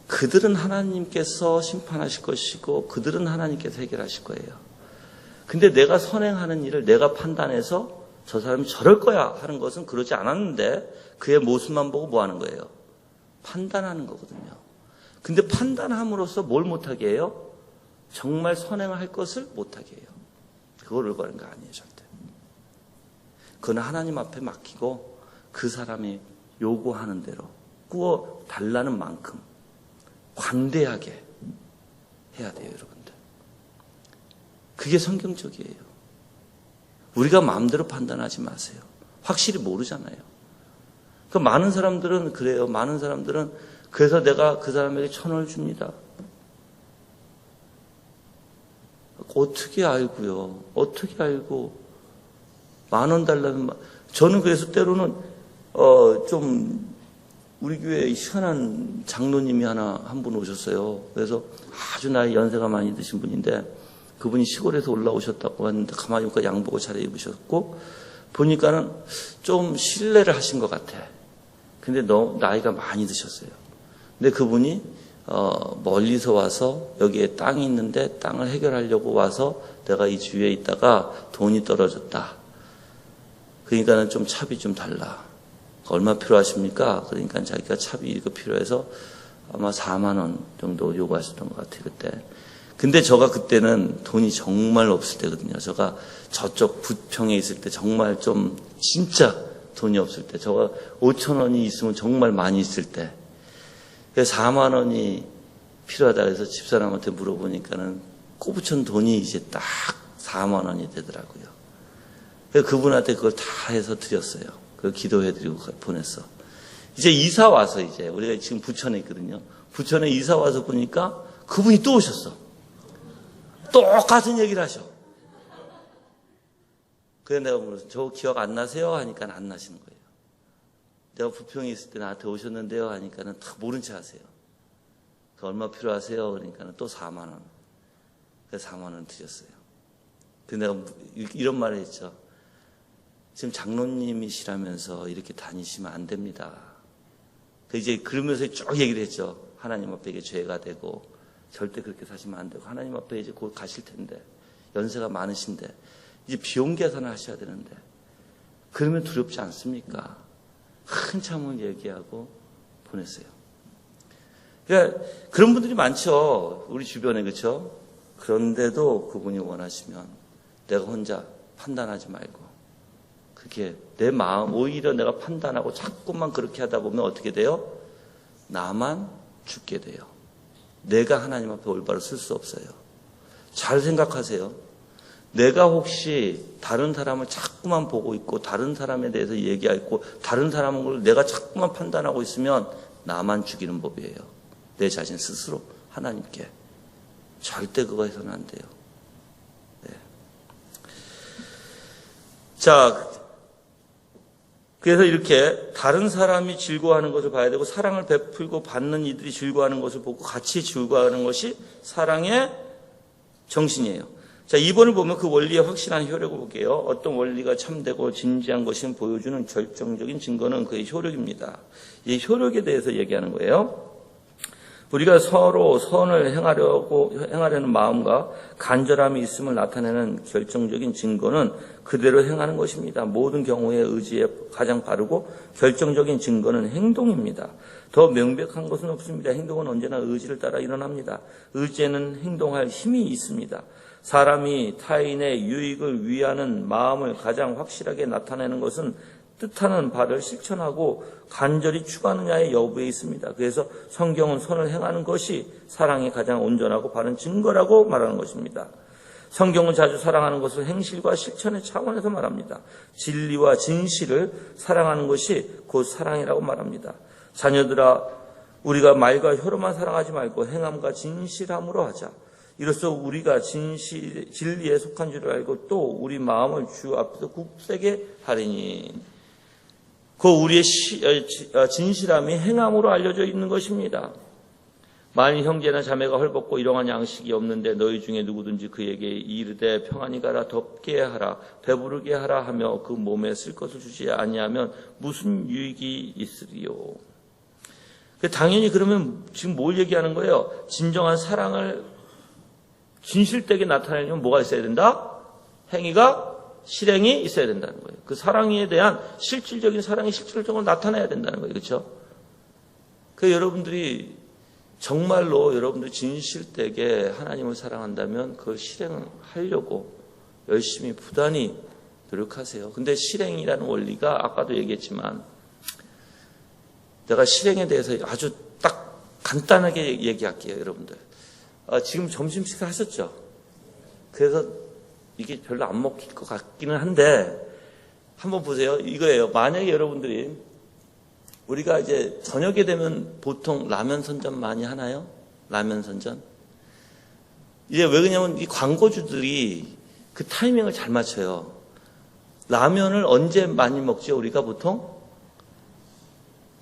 그들은 하나님께서 심판하실 것이고 그들은 하나님께서 해결하실 거예요. 근데 내가 선행하는 일을 내가 판단해서 저 사람이 저럴 거야 하는 것은 그러지 않았는데 그의 모습만 보고 뭐 하는 거예요? 판단하는 거거든요. 근데 판단함으로써 뭘 못하게 해요? 정말 선행을 할 것을 못하게 해요. 그거를 바라는 거 아니에요, 절대. 그건 하나님 앞에 맡기고 그 사람이 요구하는 대로 구워 달라는 만큼 관대하게 해야 돼요, 여러분들. 그게 성경적이에요. 우리가 마음대로 판단하지 마세요. 확실히 모르잖아요. 그 많은 사람들은 그래요. 많은 사람들은 그래서 내가 그 사람에게 1,000원을 줍니다. 어떻게 알고요? 어떻게 알고 10,000원 달라면 저는 그래서 때로는 좀 우리 교회에 희한한 장로님이 한 분 오셨어요. 그래서 아주 나이 연세가 많이 드신 분인데 그분이 시골에서 올라오셨다고 하는데 가만히 보니까 양복을 차려입으셨고 보니까는 좀 신뢰를 하신 것 같아. 근데 나이가 많이 드셨어요. 근데 그분이 멀리서 와서 여기에 땅이 있는데 땅을 해결하려고 와서 내가 이 주위에 있다가 돈이 떨어졌다. 그러니까는 좀 차비 좀 달라. 얼마 필요하십니까? 그러니까 자기가 차비 이거 필요해서 아마 40,000원 정도 요구하셨던 것 같아요, 그때. 근데 저가 그때는 돈이 정말 없을 때거든요. 저가 저쪽 부평에 있을 때 정말 좀 진짜 돈이 없을 때. 저가 5,000원이 있으면 정말 많이 있을 때. 그래서 40,000원이 필요하다 해서 집사람한테 물어보니까는 꼬부천 돈이 이제 딱 40,000원이 되더라고요. 그래서 그분한테 그걸 다 해서 드렸어요. 그 기도해드리고 보냈어. 이제 이사 와서 이제 우리가 지금 부천에 있거든요. 부천에 이사 와서 보니까 그분이 또 오셨어. 똑같은 얘기를 하셔. 그래서 내가 물었어. 저 기억 안 나세요? 하니까 안 나시는 거예요. 내가 부평에 있을 때 나한테 오셨는데요? 하니까는 다 모른 체 하세요. 그 얼마 필요하세요? 그러니까는 또 40,000원. 그래서 40,000원 드렸어요. 근데 내가 이런 말을 했죠. 지금 장로님이시라면서 이렇게 다니시면 안 됩니다. 이제 그러면서 쭉 얘기를 했죠. 하나님 앞에 이게 죄가 되고 절대 그렇게 사시면 안 되고 하나님 앞에 이제 곧 가실 텐데 연세가 많으신데 이제 비용 계산을 하셔야 되는데 그러면 두렵지 않습니까? 한참을 얘기하고 보냈어요. 그러니까 그런 분들이 많죠. 우리 주변에 그렇죠. 그런데도 그분이 원하시면 내가 혼자 판단하지 말고 그게 내 마음 오히려 내가 판단하고 자꾸만 그렇게 하다 보면 어떻게 돼요? 나만 죽게 돼요. 내가 하나님 앞에 올바로 쓸 수 없어요. 잘 생각하세요. 내가 혹시 다른 사람을 자꾸만 보고 있고 다른 사람에 대해서 얘기하고 다른 사람을 내가 자꾸만 판단하고 있으면 나만 죽이는 법이에요. 내 자신 스스로 하나님께. 절대 그거 해서는 안 돼요. 네. 자, 그래서 이렇게 다른 사람이 즐거워하는 것을 봐야 되고 사랑을 베풀고 받는 이들이 즐거워하는 것을 보고 같이 즐거워하는 것이 사랑의 정신이에요. 자, 2번을 보면 그 원리의 확실한 효력을 볼게요. 어떤 원리가 참되고 진지한 것을 보여주는 결정적인 증거는 그의 효력입니다. 이 효력에 대해서 얘기하는 거예요. 우리가 서로 선을 행하려는 마음과 간절함이 있음을 나타내는 결정적인 증거는 그대로 행하는 것입니다. 모든 경우의 의지에 가장 바르고 결정적인 증거는 행동입니다. 더 명백한 것은 없습니다. 행동은 언제나 의지를 따라 일어납니다. 의지에는 행동할 힘이 있습니다. 사람이 타인의 유익을 위하는 마음을 가장 확실하게 나타내는 것은 뜻하는 바를 실천하고 간절히 추구하느냐의 여부에 있습니다. 그래서 성경은 선을 행하는 것이 사랑의 가장 온전하고 바른 증거라고 말하는 것입니다. 성경은 자주 사랑하는 것을 행실과 실천의 차원에서 말합니다. 진리와 진실을 사랑하는 것이 곧 사랑이라고 말합니다. 자녀들아, 우리가 말과 혀로만 사랑하지 말고 행함과 진실함으로 하자. 이로써 우리가 진리에 속한 줄을 알고 또 우리 마음을 주 앞에서 굳세게 하리니. 그 우리의 진실함이 행함으로 알려져 있는 것입니다. 만일 형제나 자매가 헐벗고 일용할 양식이 없는데 너희 중에 누구든지 그에게 이르되 평안히 가라, 덥게 하라, 배부르게 하라 하며 그 몸에 쓸 것을 주지 아니하면 무슨 유익이 있으리요. 당연히 그러면 지금 뭘 얘기하는 거예요? 진정한 사랑을 진실되게 나타내려면 뭐가 있어야 된다? 행위가, 실행이 있어야 된다는 거예요. 그 사랑에 대한 실질적인 사랑이 실질적으로 나타나야 된다는 거예요. 그렇죠? 그 여러분들이 정말로 여러분들이 진실되게 하나님을 사랑한다면 그걸 실행하려고 열심히 부단히 노력하세요. 근데 실행이라는 원리가 아까도 얘기했지만 내가 실행에 대해서 아주 딱 간단하게 얘기할게요. 여러분들. 지금 점심 식사 하셨죠? 그래서 이게 별로 안 먹힐 것 같기는 한데 한번 보세요. 이거예요. 만약에 여러분들이 우리가 이제 저녁에 되면 보통 라면 선전 많이 하나요? 라면 선전? 이제 왜 그러냐면 이 광고주들이 그 타이밍을 잘 맞춰요. 라면을 언제 많이 먹죠? 우리가 보통?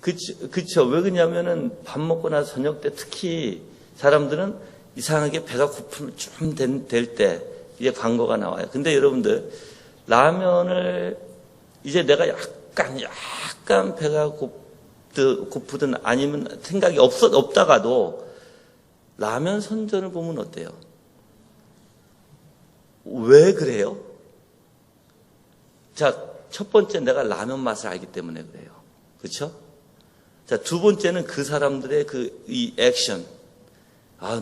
그쵸. 왜 그러냐면은 밥 먹고 나서 저녁 때 특히 사람들은 이상하게 배가 고픔 좀 될 때 이제 광고가 나와요. 근데 여러분들 라면을 이제 내가 약간 배가 고프든 아니면 생각이 없다가도 라면 선전을 보면 어때요? 왜 그래요? 자, 첫 번째 내가 라면 맛을 알기 때문에 그래요. 그렇죠? 자, 두 번째는 그 사람들의 이 액션.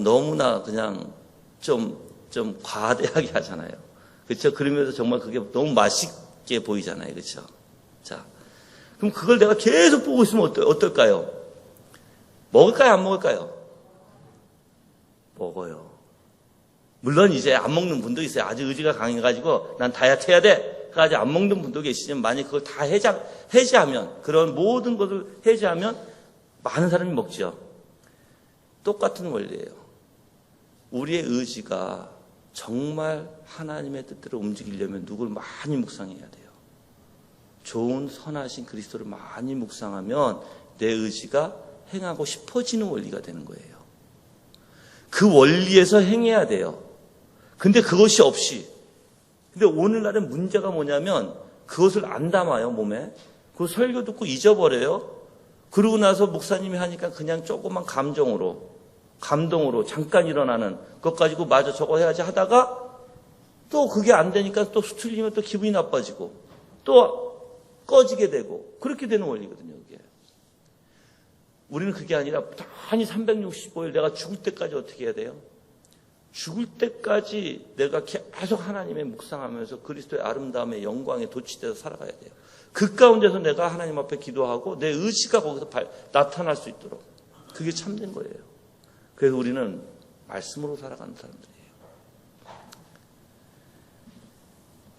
너무나 그냥 좀 과대하게 하잖아요. 그렇죠? 그러면서 정말 그게 너무 맛있게 보이잖아요. 그렇죠? 자, 그럼 그걸 내가 계속 보고 있으면 어떨까요? 먹을까요? 안 먹을까요? 먹어요. 물론 이제 안 먹는 분도 있어요. 아주 의지가 강해가지고 난 다이어트 해야 돼. 그래가지고 안 먹는 분도 계시지만 만약 그걸 다 해제하면 그런 모든 것을 해제하면 많은 사람이 먹죠. 똑같은 원리예요. 우리의 의지가 정말 하나님의 뜻대로 움직이려면 누굴 많이 묵상해야 돼요. 좋은 선하신 그리스도를 많이 묵상하면 내 의지가 행하고 싶어지는 원리가 되는 거예요. 그 원리에서 행해야 돼요. 근데 그것이 없이 근데 오늘날의 문제가 뭐냐면 그것을 안 담아요, 몸에. 그 설교 듣고 잊어버려요. 그러고 나서 목사님이 하니까 그냥 조그만 감동으로 잠깐 일어나는 것 가지고 마저 저거 해야지 하다가 또 그게 안 되니까 또 수틀리면 또 기분이 나빠지고 또 꺼지게 되고 그렇게 되는 원리거든요, 그게. 우리는 그게 아니라 단히 365일 내가 죽을 때까지 어떻게 해야 돼요? 죽을 때까지 내가 계속 하나님의 묵상하면서 그리스도의 아름다움의 영광에 도취돼서 살아가야 돼요. 그 가운데서 내가 하나님 앞에 기도하고 내 의지가 거기서 나타날 수 있도록. 그게 참된 거예요. 그래서 우리는 말씀으로 살아가는 사람들이에요.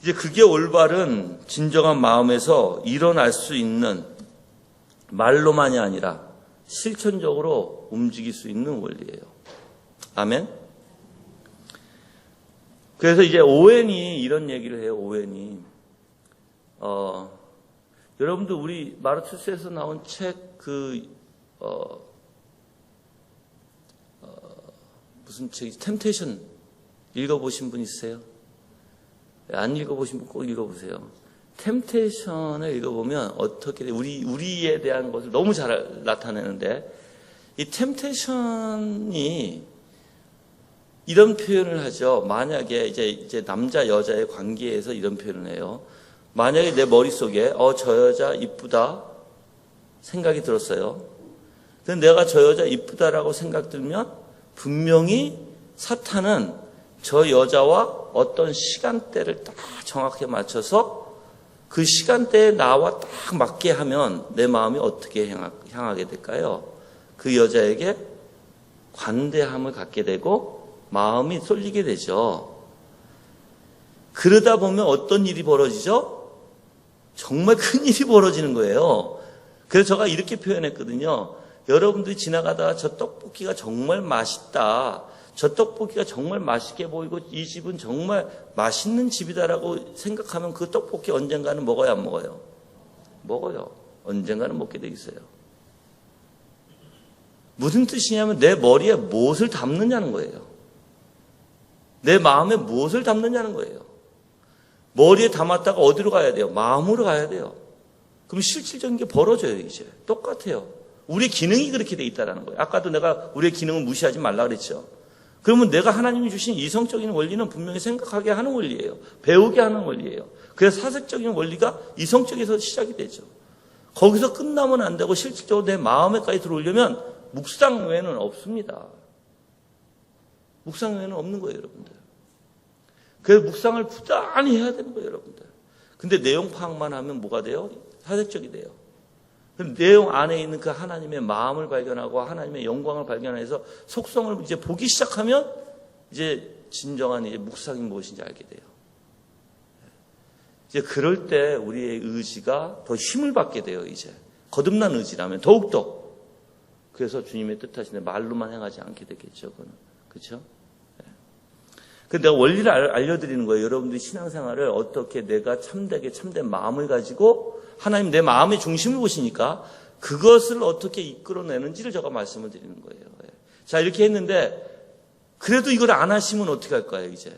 이제 그게 올바른 진정한 마음에서 일어날 수 있는 말로만이 아니라 실천적으로 움직일 수 있는 원리예요. 아멘? 그래서 이제 오웬이 이런 얘기를 해요. 오웬이 여러분들 우리 마르투스에서 나온 책 무슨 책이지? 템테이션 읽어보신 분 있으세요? 안 읽어보신 분 꼭 읽어보세요. 템테이션을 읽어보면 어떻게 우리에 대한 것을 너무 잘 나타내는데 이 템테이션이 이런 표현을 하죠. 만약에 이제 남자 여자의 관계에서 이런 표현을 해요. 만약에 내 머릿속에 저 여자 이쁘다 생각이 들었어요. 근데 내가 저 여자 이쁘다라고 생각 들면 분명히 사탄은 저 여자와 어떤 시간대를 딱 정확하게 맞춰서 그 시간대에 나와 딱 맞게 하면 내 마음이 어떻게 향하게 될까요? 그 여자에게 관대함을 갖게 되고 마음이 쏠리게 되죠. 그러다 보면 어떤 일이 벌어지죠? 정말 큰 일이 벌어지는 거예요. 그래서 제가 이렇게 표현했거든요. 여러분들이 지나가다가 저 떡볶이가 정말 맛있다. 저 떡볶이가 정말 맛있게 보이고 이 집은 정말 맛있는 집이다라고 생각하면 그 떡볶이 언젠가는 먹어요, 안 먹어요? 먹어요. 언젠가는 먹게 돼 있어요. 무슨 뜻이냐면 내 머리에 무엇을 담느냐는 거예요. 내 마음에 무엇을 담느냐는 거예요. 머리에 담았다가 어디로 가야 돼요? 마음으로 가야 돼요. 그럼 실질적인 게 벌어져요, 이제. 똑같아요. 우리의 기능이 그렇게 돼 있다는 거예요. 아까도 내가 우리의 기능을 무시하지 말라 그랬죠. 그러면 내가 하나님이 주신 이성적인 원리는 분명히 생각하게 하는 원리예요. 배우게 하는 원리예요. 그래서 사색적인 원리가 이성적에서 시작이 되죠. 거기서 끝나면 안 되고 실질적으로 내 마음에까지 들어오려면 묵상 외에는 없습니다. 묵상 외에는 없는 거예요, 여러분들. 그래서 묵상을 부단히 해야 되는 거예요, 여러분들. 근데 내용 파악만 하면 뭐가 돼요? 사색적이 돼요. 내용 안에 있는 그 하나님의 마음을 발견하고 하나님의 영광을 발견해서 속성을 이제 보기 시작하면 이제 진정한 이제 묵상이 무엇인지 알게 돼요. 이제 그럴 때 우리의 의지가 더 힘을 받게 돼요, 이제. 거듭난 의지라면 더욱더. 그래서 주님의 뜻하시는 말로만 행하지 않게 되겠죠, 그거는. 그렇죠? 내가 원리를 알려드리는 거예요. 여러분들이 신앙생활을 어떻게 내가 참되게 참된 마음을 가지고 하나님 내 마음의 중심을 보시니까 그것을 어떻게 이끌어내는지를 제가 말씀을 드리는 거예요. 자, 이렇게 했는데 그래도 이걸 안 하시면 어떻게 할까요, 이제?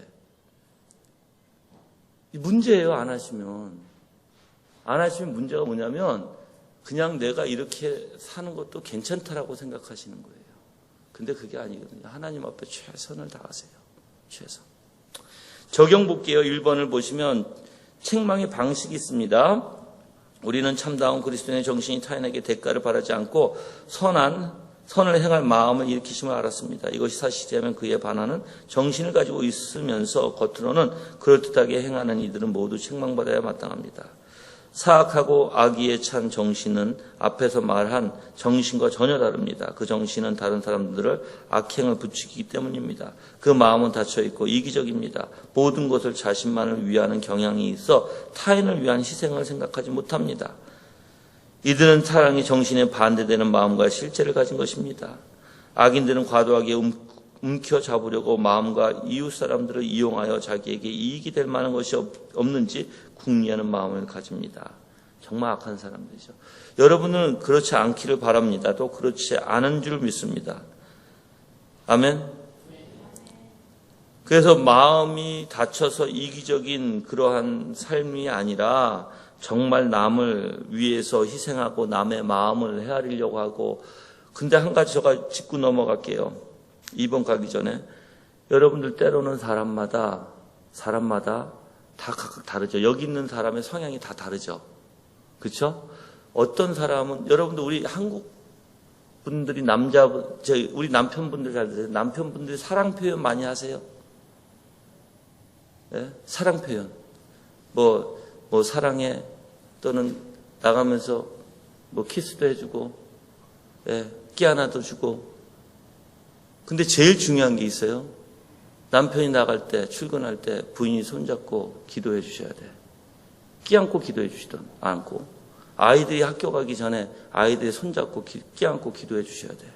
문제예요, 안 하시면. 안 하시면 문제가 뭐냐면 그냥 내가 이렇게 사는 것도 괜찮다라고 생각하시는 거예요. 근데 그게 아니거든요. 하나님 앞에 최선을 다하세요. 최선. 적용 볼게요. 1번을 보시면 책망의 방식이 있습니다. 우리는 참다운 그리스도인의 정신이 타인에게 대가를 바라지 않고 선을 행할 마음을 일으키심을 알았습니다. 이것이 사실이라면 그에 반하는 정신을 가지고 있으면서 겉으로는 그럴듯하게 행하는 이들은 모두 책망받아야 마땅합니다. 사악하고 악의에 찬 정신은 앞에서 말한 정신과 전혀 다릅니다. 그 정신은 다른 사람들을 악행을 부추기기 때문입니다. 그 마음은 닫혀있고 이기적입니다. 모든 것을 자신만을 위하는 경향이 있어 타인을 위한 희생을 생각하지 못합니다. 이들은 사랑이 정신에 반대되는 마음과 실제를 가진 것입니다. 악인들은 과도하게 움켜잡으려고 마음과 이웃 사람들을 이용하여 자기에게 이익이 될 만한 것이 없는지 궁리하는 마음을 가집니다. 정말 악한 사람들이죠. 여러분은 그렇지 않기를 바랍니다. 또 그렇지 않은 줄 믿습니다. 아멘. 그래서 마음이 닫혀서 이기적인 그러한 삶이 아니라 정말 남을 위해서 희생하고 남의 마음을 헤아리려고 하고. 근데 한 가지 제가 짚고 넘어갈게요. 2번 가기 전에 여러분들 때로는 사람마다 다 각각 다르죠. 여기 있는 사람의 성향이 다 다르죠. 그렇죠? 어떤 사람은 여러분들 우리 한국 분들이 우리 남편분들 잘 드세요. 남편분들이 사랑 표현 많이 하세요. 예? 사랑 표현. 뭐 사랑해 또는 나가면서 뭐 키스도 해주고, 예, 끼 하나도 주고. 근데 제일 중요한 게 있어요. 남편이 나갈 때, 출근할 때 부인이 손잡고 기도해 주셔야 돼. 끼 안고 기도해 주시던, 안고. 아이들이 학교 가기 전에 아이들이 손잡고 끼 안고 기도해 주셔야 돼.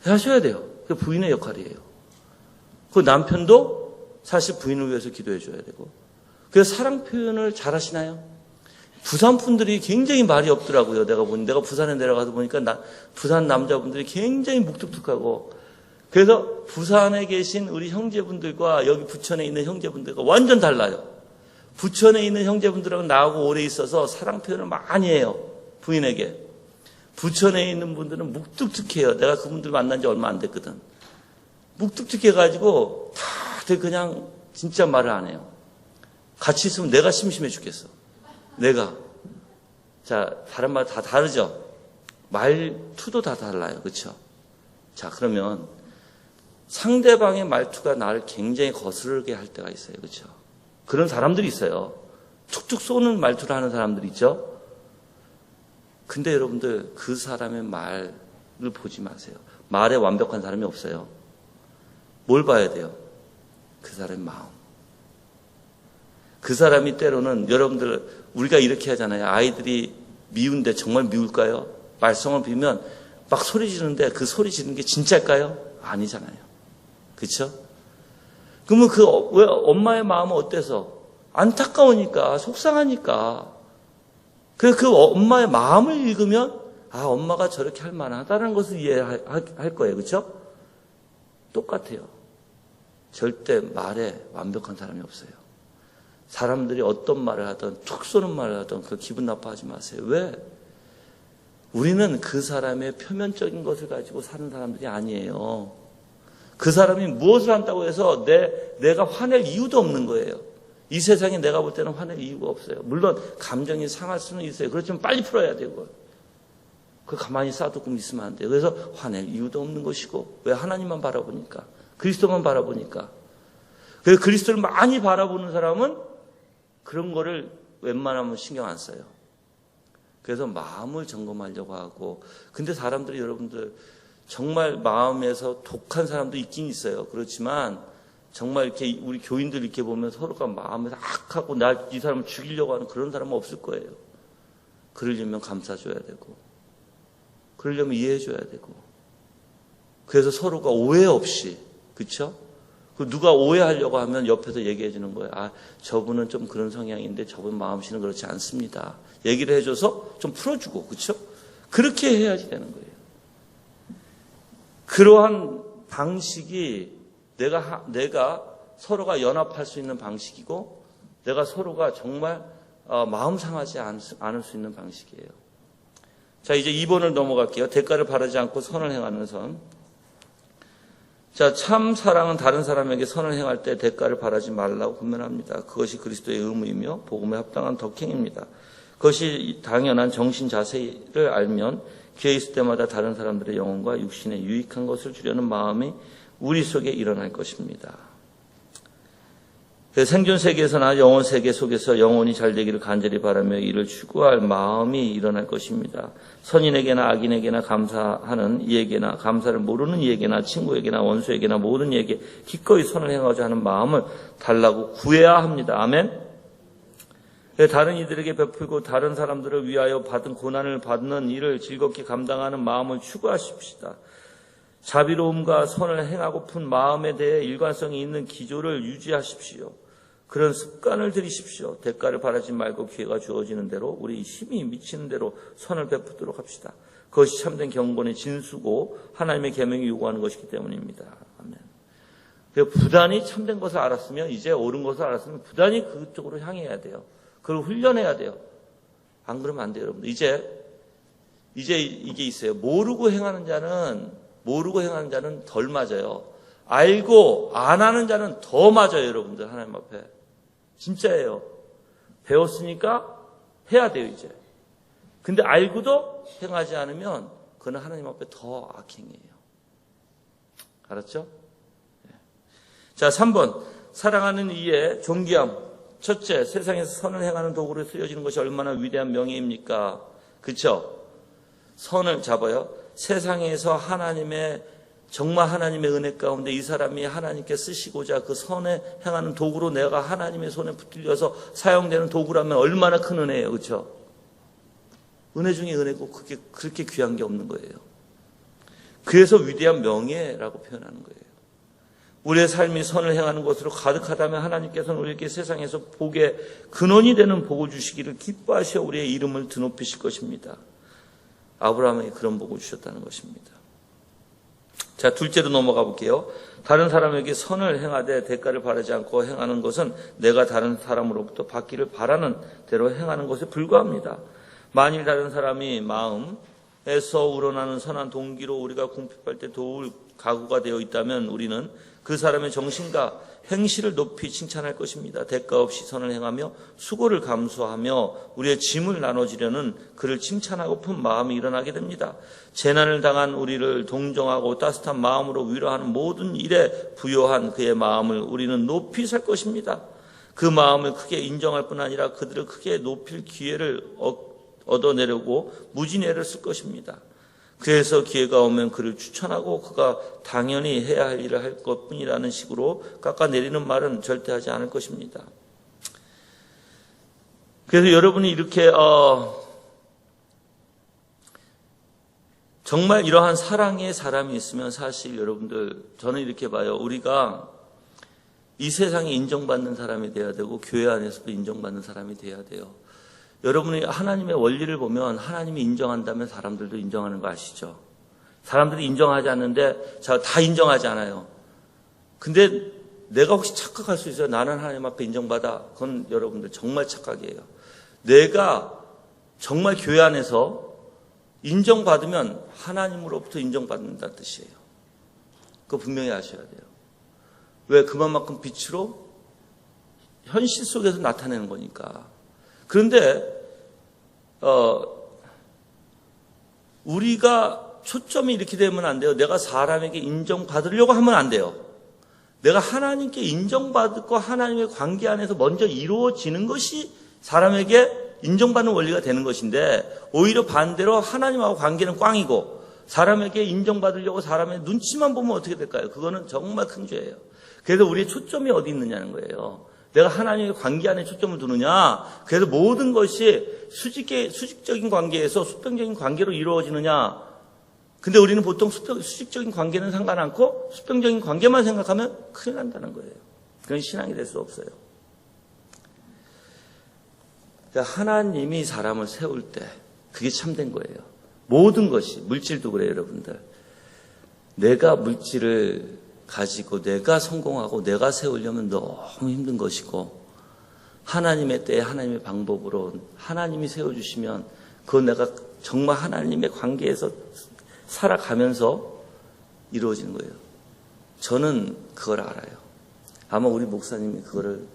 하셔야 돼요. 그게 부인의 역할이에요. 그 남편도 사실 부인을 위해서 기도해 줘야 되고. 그래서 사랑 표현을 잘 하시나요? 부산 분들이 굉장히 말이 없더라고요. 내가 부산에 내려가서 보니까 부산 남자분들이 굉장히 묵뚝뚝하고, 그래서 부산에 계신 우리 형제분들과 여기 부천에 있는 형제분들과 완전 달라요. 부천에 있는 형제분들하고 나하고 오래 있어서 사랑 표현을 많이 해요. 부인에게. 부천에 있는 분들은 묵뚝뚝해요. 내가 그분들 만난 지 얼마 안 됐거든. 묵뚝뚝해가지고 다들 그냥 진짜 말을 안 해요. 같이 있으면 내가 심심해 죽겠어. 내가. 자, 다른 말 다 다르죠? 말투도 다 달라요. 그렇죠? 자, 그러면 상대방의 말투가 나를 굉장히 거스르게 할 때가 있어요. 그렇죠? 그런 사람들이 있어요. 툭툭 쏘는 말투를 하는 사람들이 있죠? 근데 여러분들 그 사람의 말을 보지 마세요. 말에 완벽한 사람이 없어요. 뭘 봐야 돼요? 그 사람의 마음. 그 사람이 때로는 여러분들 우리가 이렇게 하잖아요. 아이들이 미운데 정말 미울까요? 말썽을 피우면 막 소리 지르는데 그 소리 지르는 게 진짜일까요? 아니잖아요. 그렇죠? 그러면 왜 엄마의 마음은 어때서? 안타까우니까, 속상하니까. 그 엄마의 마음을 읽으면 엄마가 저렇게 할 만하다는 것을 이해할 거예요. 그렇죠? 똑같아요. 절대 말에 완벽한 사람이 없어요. 사람들이 어떤 말을 하든 툭 쏘는 말을 하든 그 기분 나빠하지 마세요. 왜? 우리는 그 사람의 표면적인 것을 가지고 사는 사람들이 아니에요. 그 사람이 무엇을 한다고 해서 내가 화낼 이유도 없는 거예요. 이 세상에 내가 볼 때는 화낼 이유가 없어요. 물론 감정이 상할 수는 있어요. 그렇지만 빨리 풀어야 되고. 그 가만히 쌓아두고 있으면 안 돼요. 그래서 화낼 이유도 없는 것이고. 왜? 하나님만 바라보니까. 그리스도만 바라보니까. 그래서 그리스도를 많이 바라보는 사람은 그런 거를 웬만하면 신경 안 써요. 그래서 마음을 점검하려고 하고. 근데 사람들이 여러분들 정말 마음에서 독한 사람도 있긴 있어요. 그렇지만 정말 이렇게 우리 교인들 이렇게 보면 서로가 마음에서 악하고 이 사람을 죽이려고 하는 그런 사람은 없을 거예요. 그러려면 감싸줘야 되고, 그러려면 이해해줘야 되고, 그래서 서로가 오해 없이, 그렇죠? 누가 오해하려고 하면 옆에서 얘기해 주는 거예요. 저분은 좀 그런 성향인데 저분 마음씨는 그렇지 않습니다. 얘기를 해줘서 좀 풀어주고, 그렇죠? 그렇게 해야지 되는 거예요. 그러한 방식이 내가 서로가 연합할 수 있는 방식이고, 내가 서로가 정말 마음 상하지 않을 수 있는 방식이에요. 자, 이제 2번을 넘어갈게요. 대가를 바라지 않고 선을 행하는 선. 자, 참 사랑은 다른 사람에게 선을 행할 때 대가를 바라지 말라고 권면합니다. 그것이 그리스도의 의무이며 복음에 합당한 덕행입니다. 그것이 당연한 정신 자세를 알면 기회 있을 때마다 다른 사람들의 영혼과 육신에 유익한 것을 주려는 마음이 우리 속에 일어날 것입니다. 생존 세계에서나 영혼 세계 속에서 영혼이 잘 되기를 간절히 바라며 이를 추구할 마음이 일어날 것입니다. 선인에게나 악인에게나 감사하는 이에게나 감사를 모르는 이에게나 친구에게나 원수에게나 모든 이에게 기꺼이 선을 행하고자 하는 마음을 달라고 구해야 합니다. 아멘. 다른 이들에게 베풀고 다른 사람들을 위하여 받은 고난을 받는 일을 즐겁게 감당하는 마음을 추구하십시다. 자비로움과 선을 행하고픈 마음에 대해 일관성이 있는 기조를 유지하십시오. 그런 습관을 들이십시오. 대가를 바라지 말고 기회가 주어지는 대로 우리 힘이 미치는 대로 선을 베푸도록 합시다. 그것이 참된 경건의 진수고 하나님의 계명이 요구하는 것이기 때문입니다. 아멘. 부단히 참된 것을 알았으면, 이제 옳은 것을 알았으면 부단히 그쪽으로 향해야 돼요. 그걸 훈련해야 돼요. 안 그러면 안 돼요, 여러분들. 이제 이게 있어요. 모르고 행하는 자는 덜 맞아요. 알고 안 하는 자는 더 맞아요, 여러분들. 하나님 앞에. 진짜예요. 배웠으니까 해야 돼요, 이제. 근데 알고도 행하지 않으면 그는 하나님 앞에 더 악행이에요. 알았죠? 자, 3번. 사랑하는 이의 존귀함. 첫째, 세상에서 선을 행하는 도구로 쓰여지는 것이 얼마나 위대한 명예입니까? 그렇죠? 선을 잡아요. 세상에서 정말 하나님의 은혜 가운데 이 사람이 하나님께 쓰시고자 그 선에 행하는 도구로 내가 하나님의 손에 붙들려서 사용되는 도구라면 얼마나 큰 은혜예요. 그렇죠? 은혜 중에 은혜고 그렇게 귀한 게 없는 거예요. 그래서 위대한 명예라고 표현하는 거예요. 우리의 삶이 선을 행하는 것으로 가득하다면 하나님께서는 우리에게 세상에서 복의 근원이 되는 복을 주시기를 기뻐하시어 우리의 이름을 드높이실 것입니다. 아브라함에게 그런 복을 주셨다는 것입니다. 자, 둘째로 넘어가 볼게요. 다른 사람에게 선을 행하되 대가를 바라지 않고 행하는 것은 내가 다른 사람으로부터 받기를 바라는 대로 행하는 것에 불과합니다. 만일 다른 사람이 마음에서 우러나는 선한 동기로 우리가 궁핍할 때 도울 각오가 되어 있다면 우리는 그 사람의 정신과 행실을 높이 칭찬할 것입니다. 대가 없이 선을 행하며 수고를 감수하며 우리의 짐을 나눠주려는 그를 칭찬하고픈 마음이 일어나게 됩니다. 재난을 당한 우리를 동정하고 따뜻한 마음으로 위로하는 모든 일에 부요한 그의 마음을 우리는 높이 살 것입니다. 그 마음을 크게 인정할 뿐 아니라 그들을 크게 높일 기회를 얻어내려고 무진애를 쓸 것입니다. 그래서 기회가 오면 그를 추천하고 그가 당연히 해야 할 일을 할 것뿐이라는 식으로 깎아내리는 말은 절대 하지 않을 것입니다. 그래서 여러분이 이렇게 정말 이러한 사랑의 사람이 있으면 사실 여러분들 저는 이렇게 봐요. 우리가 이 세상에 인정받는 사람이 돼야 되고 교회 안에서도 인정받는 사람이 돼야 돼요. 여러분이 하나님의 원리를 보면 하나님이 인정한다면 사람들도 인정하는 거 아시죠? 사람들이 인정하지 않는데 다 인정하지 않아요. 근데 내가 혹시 착각할 수 있어요? 나는 하나님 앞에 인정받아. 그건 여러분들 정말 착각이에요. 내가 정말 교회 안에서 인정받으면 하나님으로부터 인정받는다는 뜻이에요. 그거 분명히 아셔야 돼요. 왜? 그만큼 빛으로 현실 속에서 나타내는 거니까. 그런데 우리가 초점이 이렇게 되면 안 돼요. 내가 사람에게 인정받으려고 하면 안 돼요. 내가 하나님께 인정받고 하나님의 관계 안에서 먼저 이루어지는 것이 사람에게 인정받는 원리가 되는 것인데, 오히려 반대로 하나님하고 관계는 꽝이고 사람에게 인정받으려고 사람의 눈치만 보면 어떻게 될까요? 그거는 정말 큰 죄예요. 그래서 우리의 초점이 어디 있느냐는 거예요. 내가 하나님의 관계 안에 초점을 두느냐, 그래서 모든 것이 수직적인 관계에서 수평적인 관계로 이루어지느냐. 근데 우리는 보통 수직적인 관계는 상관 않고 수평적인 관계만 생각하면 큰일 난다는 거예요. 그건 신앙이 될 수 없어요. 그러니까 하나님이 사람을 세울 때 그게 참된 거예요. 모든 것이, 물질도 그래요, 여러분들. 내가 물질을 가지고 내가 성공하고 내가 세우려면 너무 힘든 것이고, 하나님의 때에 하나님의 방법으로 하나님이 세워주시면 그건 내가 정말 하나님의 관계에서 살아가면서 이루어지는 거예요. 저는 그걸 알아요. 아마 우리 목사님이 그거를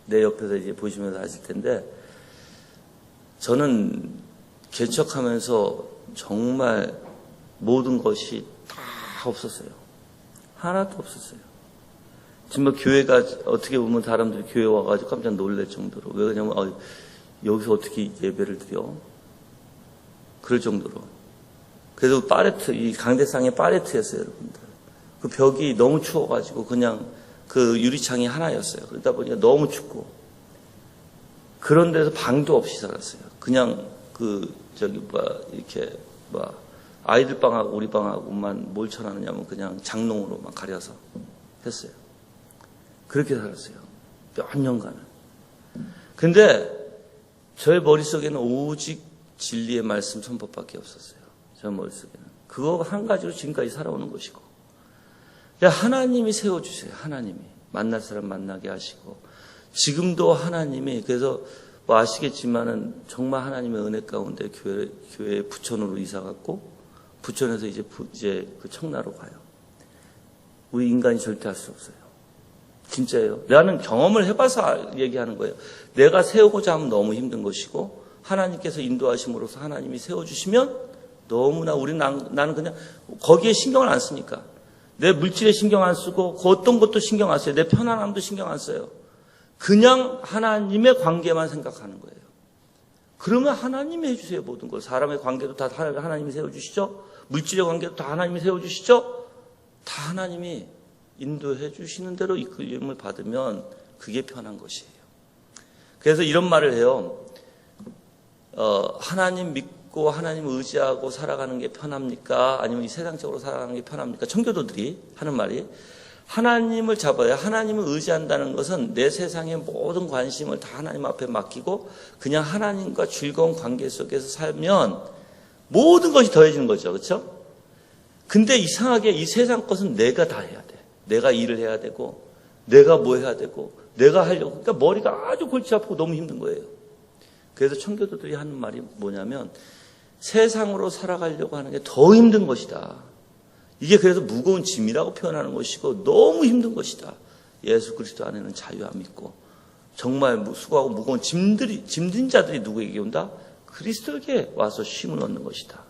내 옆에서 이제 보시면서 아실 텐데, 저는 개척하면서 정말 모든 것이 다 없었어요. 하나도 없었어요. 지금 교회가 어떻게 보면 사람들이 교회 와가지고 깜짝 놀랄 정도로. 왜 그러냐면 여기서 어떻게 예배를 드려? 그럴 정도로. 그래서 이 강대상에 파레트였어요, 여러분들. 그 벽이 너무 추워가지고 그냥 그 유리창이 하나였어요. 그러다 보니까 너무 춥고. 그런 데서 방도 없이 살았어요. 그냥 이렇게 아이들 방하고 우리 방하고만 뭘 쳐놨느냐면 그냥 장롱으로만 가려서 했어요. 그렇게 살았어요. 몇 년간은. 근데 저의 머릿속에는 오직 진리의 말씀 선법밖에 없었어요. 저 머릿속에는. 그거 한 가지로 지금까지 살아오는 것이고. 하나님이 세워주세요. 하나님이. 만날 사람 만나게 하시고. 지금도 하나님이, 그래서 아시겠지만은 정말 하나님의 은혜 가운데 교회 부천으로 이사 갔고, 부천에서 이제 그 청라로 가요. 우리 인간이 절대 할 수 없어요. 진짜예요. 나는 경험을 해봐서 얘기하는 거예요. 내가 세우고자 하면 너무 힘든 것이고, 하나님께서 인도하심으로써 하나님이 세워주시면 너무나 나는 그냥 거기에 신경을 안 쓰니까. 내 물질에 신경 안 쓰고, 그 어떤 것도 신경 안 써요. 내 편안함도 신경 안 써요. 그냥 하나님의 관계만 생각하는 거예요. 그러면 하나님이 해주세요, 모든 걸. 사람의 관계도 다 하나님이 세워주시죠. 물질의 관계도 다 하나님이 세워주시죠. 다 하나님이 인도해 주시는 대로 이끌림을 받으면 그게 편한 것이에요. 그래서 이런 말을 해요. 하나님 믿고 하나님 의지하고 살아가는 게 편합니까? 아니면 이 세상적으로 살아가는 게 편합니까? 청교도들이 하는 말이, 하나님을 잡아야, 하나님을 의지한다는 것은 내 세상의 모든 관심을 다 하나님 앞에 맡기고 그냥 하나님과 즐거운 관계 속에서 살면 모든 것이 더해지는 거죠. 그렇죠? 근데 이상하게 이 세상 것은 내가 다 해야 돼. 내가 일을 해야 되고, 내가 뭐 해야 되고, 내가 하려고. 그러니까 머리가 아주 골치 아프고 너무 힘든 거예요. 그래서 청교도들이 하는 말이 뭐냐면, 세상으로 살아가려고 하는 게 더 힘든 것이다. 이게 그래서 무거운 짐이라고 표현하는 것이고 너무 힘든 것이다. 예수 그리스도 안에는 자유함이 있고, 정말 수고하고 무거운 짐든 자들이 누구에게 온다? 그리스도에게 와서 쉼을 얻는 것이다.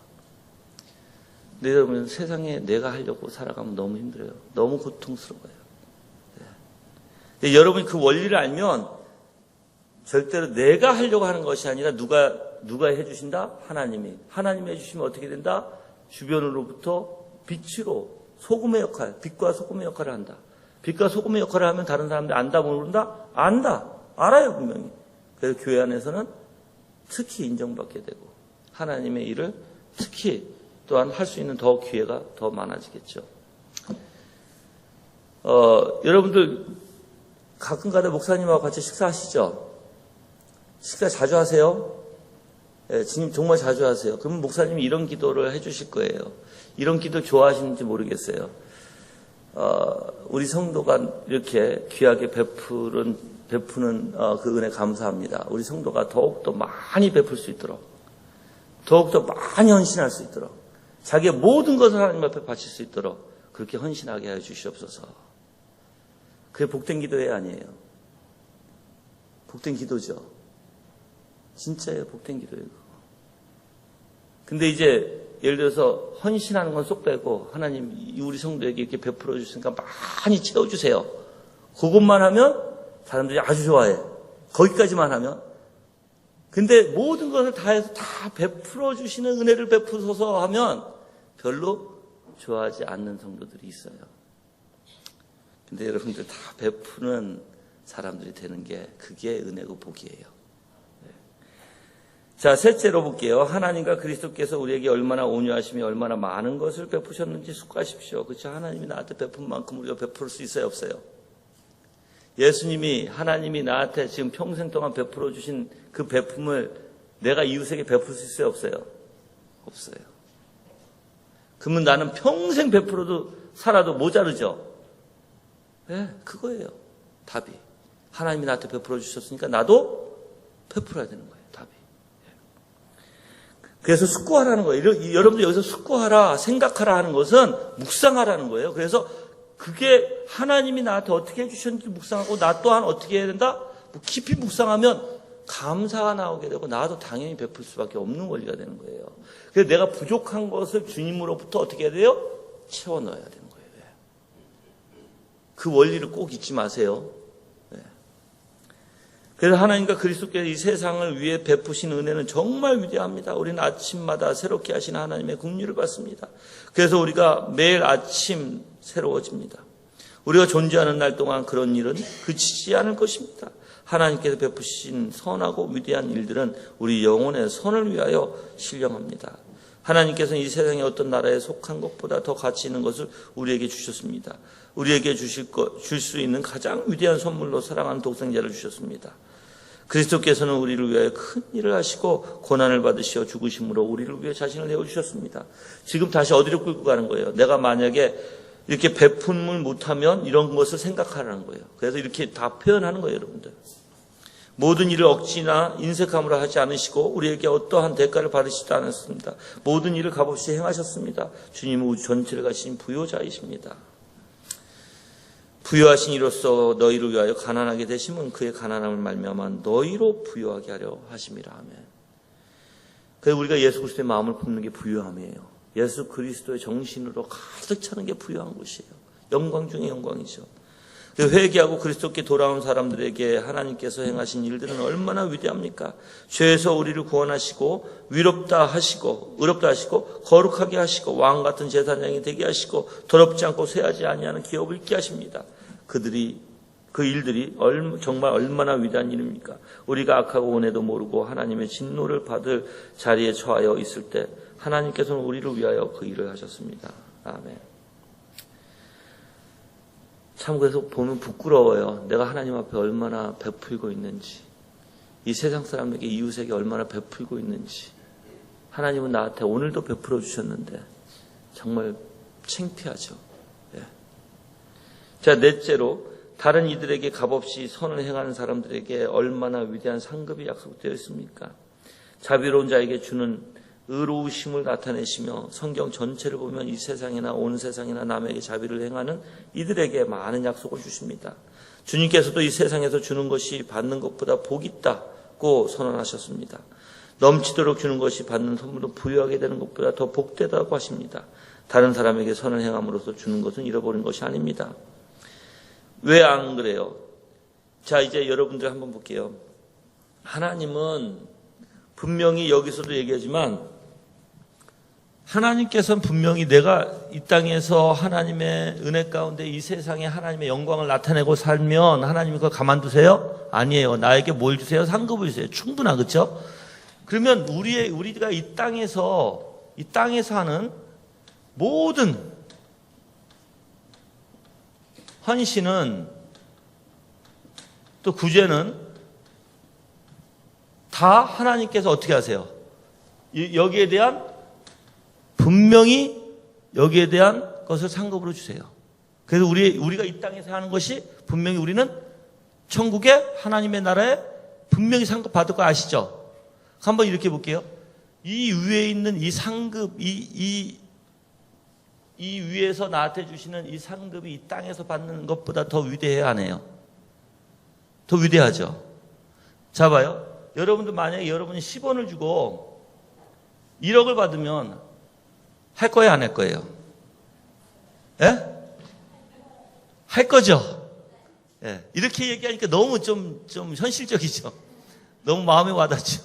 근데 여러분, 세상에 내가 하려고 살아가면 너무 힘들어요. 너무 고통스러워요. 네. 여러분이 그 원리를 알면 절대로 내가 하려고 하는 것이 아니라 누가 해주신다? 하나님이 해주시면 어떻게 된다? 주변으로부터 빛으로 소금의 역할, 빛과 소금의 역할을 한다. 빛과 소금의 역할을 하면 다른 사람들이 안다 모른다? 안다. 알아요, 분명히. 그래서 교회 안에서는 특히 인정받게 되고 하나님의 일을 특히 또한 할 수 있는 더 기회가 더 많아지겠죠. 여러분들 가끔가다 목사님하고 같이 식사하시죠? 식사 자주 하세요? 네, 정말 자주 하세요. 그러면 목사님이 이런 기도를 해주실 거예요. 이런 기도 좋아하시는지 모르겠어요. 우리 성도가 이렇게 귀하게 베푸는 그 은혜 감사합니다. 우리 성도가 더욱더 많이 베풀 수 있도록, 더욱더 많이 헌신할 수 있도록, 자기의 모든 것을 하나님 앞에 바칠 수 있도록 그렇게 헌신하게 해 주시옵소서. 그게 복된 기도회 아니에요. 복된 기도죠. 진짜예요. 복된 기도예요. 근데 이제 예를 들어서 헌신하는 건 쏙 빼고 하나님 우리 성도에게 이렇게 베풀어 주시니까 많이 채워주세요. 그것만 하면 사람들이 아주 좋아해. 거기까지만 하면. 근데 모든 것을 다 해서 다 베풀어 주시는 은혜를 베푸소서 하면 별로 좋아하지 않는 성도들이 있어요. 근데 여러분들 다 베푸는 사람들이 되는 게 그게 은혜고 복이에요. 자, 셋째로 볼게요. 하나님과 그리스도께서 우리에게 얼마나 온유하시며 얼마나 많은 것을 베푸셨는지 숙고하십시오. 그렇죠? 하나님이 나한테 베푼 만큼 우리가 베풀 수 있어요, 없어요? 예수님이 하나님이 나한테 지금 평생 동안 베풀어 주신 그 베품을 내가 이웃에게 베풀 수 있어요, 없어요? 없어요. 그러면 나는 평생 베풀어도 살아도 모자르죠? 네, 그거예요. 답이. 하나님이 나한테 베풀어 주셨으니까 나도 베풀어야 되는 거예요. 답이. 그래서 숙고하라는 거예요. 여러분들 여기서 숙고하라, 생각하라 하는 것은 묵상하라는 거예요. 그래서 그게 하나님이 나한테 어떻게 해주셨는지 묵상하고 나 또한 어떻게 해야 된다? 깊이 묵상하면 감사가 나오게 되고 나도 당연히 베풀 수밖에 없는 원리가 되는 거예요. 그래서 내가 부족한 것을 주님으로부터 어떻게 해야 돼요? 채워 넣어야 되는 거예요. 그 원리를 꼭 잊지 마세요. 그래서 하나님과 그리스도께서 이 세상을 위해 베푸신 은혜는 정말 위대합니다. 우리는 아침마다 새롭게 하시는 하나님의 긍휼을 받습니다. 그래서 우리가 매일 아침 새로워집니다. 우리가 존재하는 날 동안 그런 일은 그치지 않을 것입니다. 하나님께서 베푸신 선하고 위대한 일들은 우리 영혼의 선을 위하여 신령합니다. 하나님께서는 이 세상의 어떤 나라에 속한 것보다 더 가치 있는 것을 우리에게 주셨습니다. 우리에게 줄 수 있는 가장 위대한 선물로 사랑하는 독생자를 주셨습니다. 그리스도께서는 우리를 위하여 큰 일을 하시고 고난을 받으시어 죽으심으로 우리를 위해 자신을 내어주셨습니다. 지금 다시 어디로 끌고 가는 거예요? 내가 만약에 이렇게 베품을 못하면 이런 것을 생각하라는 거예요. 그래서 이렇게 다 표현하는 거예요, 여러분들. 모든 일을 억지나 인색함으로 하지 않으시고 우리에게 어떠한 대가를 받으시지 않았습니다. 모든 일을 값없이 행하셨습니다. 주님은 우주 전체를 가신 부요자이십니다. 부요하신 이로써 너희를 위하여 가난하게 되심은 그의 가난함을 말미암아 너희로 부요하게 하려 하심이라. 아멘. 그래서 우리가 예수 그리스도의 마음을 품는 게 부요함이에요. 예수 그리스도의 정신으로 가득 차는 게 부요한 것이에요. 영광 중에 영광이죠. 회개하고 그리스도께 돌아온 사람들에게 하나님께서 행하신 일들은 얼마나 위대합니까? 죄에서 우리를 구원하시고 의롭다 하시고 거룩하게 하시고 왕 같은 제사장이 되게 하시고 더럽지 않고 쇠하지 아니하는 기업을 있게 하십니다. 그 일들이 정말 얼마나 위대한 일입니까? 우리가 악하고 온해도 모르고 하나님의 진노를 받을 자리에 처하여 있을 때 하나님께서는 우리를 위하여 그 일을 하셨습니다. 아멘. 참 그래서 보면 부끄러워요. 내가 하나님 앞에 얼마나 베풀고 있는지, 이 세상 사람에게 이웃에게 얼마나 베풀고 있는지. 하나님은 나한테 오늘도 베풀어 주셨는데 정말 창피하죠. 예. 자, 넷째로 다른 이들에게 값없이 선을 행하는 사람들에게 얼마나 위대한 상급이 약속되어 있습니까? 자비로운 자에게 주는 의로우심을 나타내시며 성경 전체를 보면 이 세상이나 온 세상이나 남에게 자비를 행하는 이들에게 많은 약속을 주십니다. 주님께서도 이 세상에서 주는 것이 받는 것보다 복이 있다고 선언하셨습니다. 넘치도록 주는 것이 받는 선물로 부유하게 되는 것보다 더 복되다고 하십니다. 다른 사람에게 선을 행함으로써 주는 것은 잃어버린 것이 아닙니다. 왜 안 그래요? 자, 이제 여러분들 한번 볼게요. 하나님은 분명히 여기서도 얘기하지만 하나님께서는 분명히 내가 이 땅에서 하나님의 은혜 가운데 이 세상에 하나님의 영광을 나타내고 살면 하나님이 그걸 가만두세요? 아니에요. 나에게 뭘 주세요? 상급을 주세요. 충분한, 그렇죠? 그러면 우리가 이 땅에서 하는 모든 헌신은 또 구제는 다 하나님께서 어떻게 하세요? 여기에 대한 분명히 여기에 대한 것을 상급으로 주세요. 그래서 우리가 이 땅에서 하는 것이 분명히 우리는 천국의 하나님의 나라에 분명히 상급 받을 거 아시죠? 한번 이렇게 볼게요. 이 위에 있는 이 상급, 이 위에서 나한테 주시는 이 상급이 이 땅에서 받는 것보다 더 위대해야 안 해요? 더 위대하죠? 자, 봐요. 여러분들 만약에 여러분이 10원을 주고 1억을 받으면 할 거예요, 안 할 거예요? 예? 할 거죠? 예. 이렇게 얘기하니까 너무 좀 현실적이죠? 너무 마음에 와닿죠?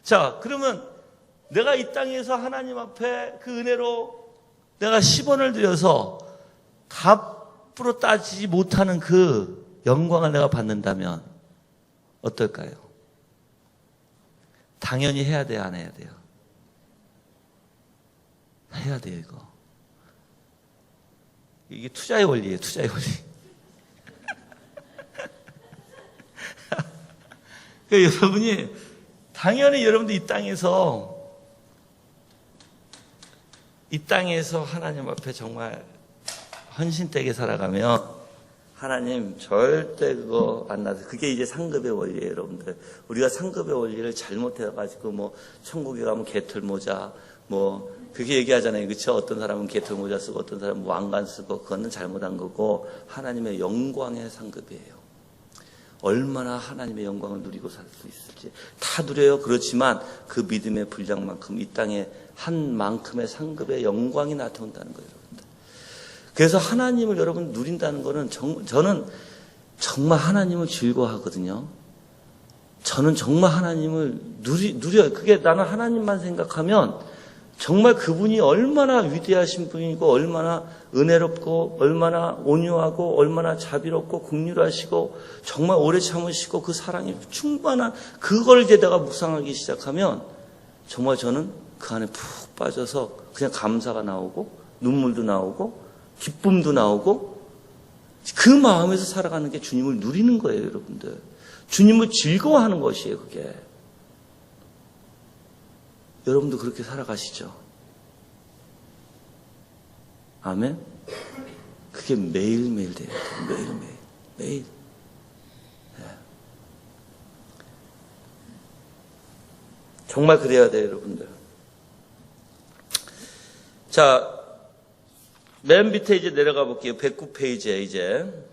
자, 그러면 내가 이 땅에서 하나님 앞에 그 은혜로 내가 10원을 들여서 값으로 따지지 못하는 그 영광을 내가 받는다면 어떨까요? 당연히 해야 돼요, 안 해야 돼요? 해야 돼요, 이거. 이게 투자의 원리예요, 투자의 원리. 그러니까 여러분이 당연히 여러분들 이 땅에서 하나님 앞에 정말 헌신되게 살아가면 하나님 절대 그거 안 놔서 그게 이제 상급의 원리예요, 여러분들. 우리가 상급의 원리를 잘못해가지고 뭐 천국에 가면 개털모자 뭐 그렇게 얘기하잖아요, 그렇죠? 어떤 사람은 개털모자 쓰고 어떤 사람은 왕관 쓰고 그거는 잘못한 거고 하나님의 영광의 상급이에요. 얼마나 하나님의 영광을 누리고 살 수 있을지 다 누려요. 그렇지만 그 믿음의 분량만큼 이 땅에 한 만큼의 상급의 영광이 나타온다는 거예요, 여러분들. 그래서 하나님을 여러분 누린다는 거는 저는 정말 하나님을 즐거워하거든요. 저는 정말 하나님을 누려요. 그게 나는 하나님만 생각하면 정말 그분이 얼마나 위대하신 분이고 얼마나 은혜롭고 얼마나 온유하고 얼마나 자비롭고 긍휼하시고 정말 오래 참으시고 그 사랑이 충만한 그걸 이제 내가 묵상하기 시작하면 정말 저는 그 안에 푹 빠져서 그냥 감사가 나오고 눈물도 나오고 기쁨도 나오고 그 마음에서 살아가는 게 주님을 누리는 거예요, 여러분들. 주님을 즐거워하는 것이에요, 그게. 여러분도 그렇게 살아가시죠? 아멘? 그게 매일매일 돼요. 매일매일. 매일. 네. 정말 그래야 돼요, 여러분들. 자, 맨 밑에 이제 내려가 볼게요. 109페이지에 이제.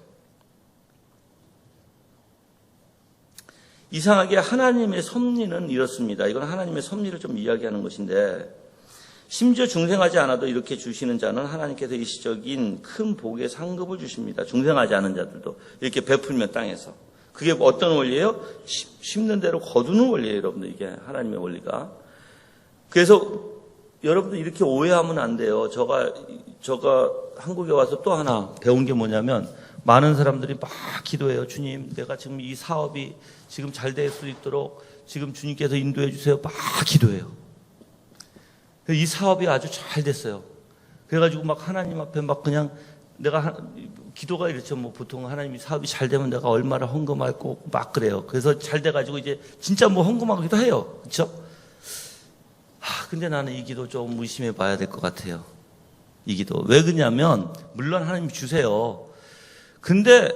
이상하게 하나님의 섭리는 이렇습니다. 이건 하나님의 섭리를 좀 이야기하는 것인데 심지어 중생하지 않아도 이렇게 주시는 자는 하나님께서 일시적인 큰 복의 상급을 주십니다. 중생하지 않은 자들도 이렇게 베풀면 땅에서. 그게 어떤 원리예요? 심는 대로 거두는 원리예요, 여러분들. 이게 하나님의 원리가. 그래서 여러분들 이렇게 오해하면 안 돼요. 제가 한국에 와서 또 하나 배운 게 뭐냐면 많은 사람들이 막 기도해요. 주님, 내가 지금 이 사업이 지금 잘 될 수 있도록 지금 주님께서 인도해 주세요. 막 기도해요. 이 사업이 아주 잘 됐어요. 그래가지고 막 하나님 앞에 막 그냥 내가 기도가 이렇죠. 뭐 보통 하나님이 사업이 잘 되면 내가 얼마나 헌금할 거고 막 그래요. 그래서 잘 돼가지고 이제 진짜 뭐 헌금하기도 해요. 그렇죠? 근데 나는 이 기도 좀 의심해 봐야 될 것 같아요. 이 기도. 왜 그러냐면 물론 하나님이 주세요. 근데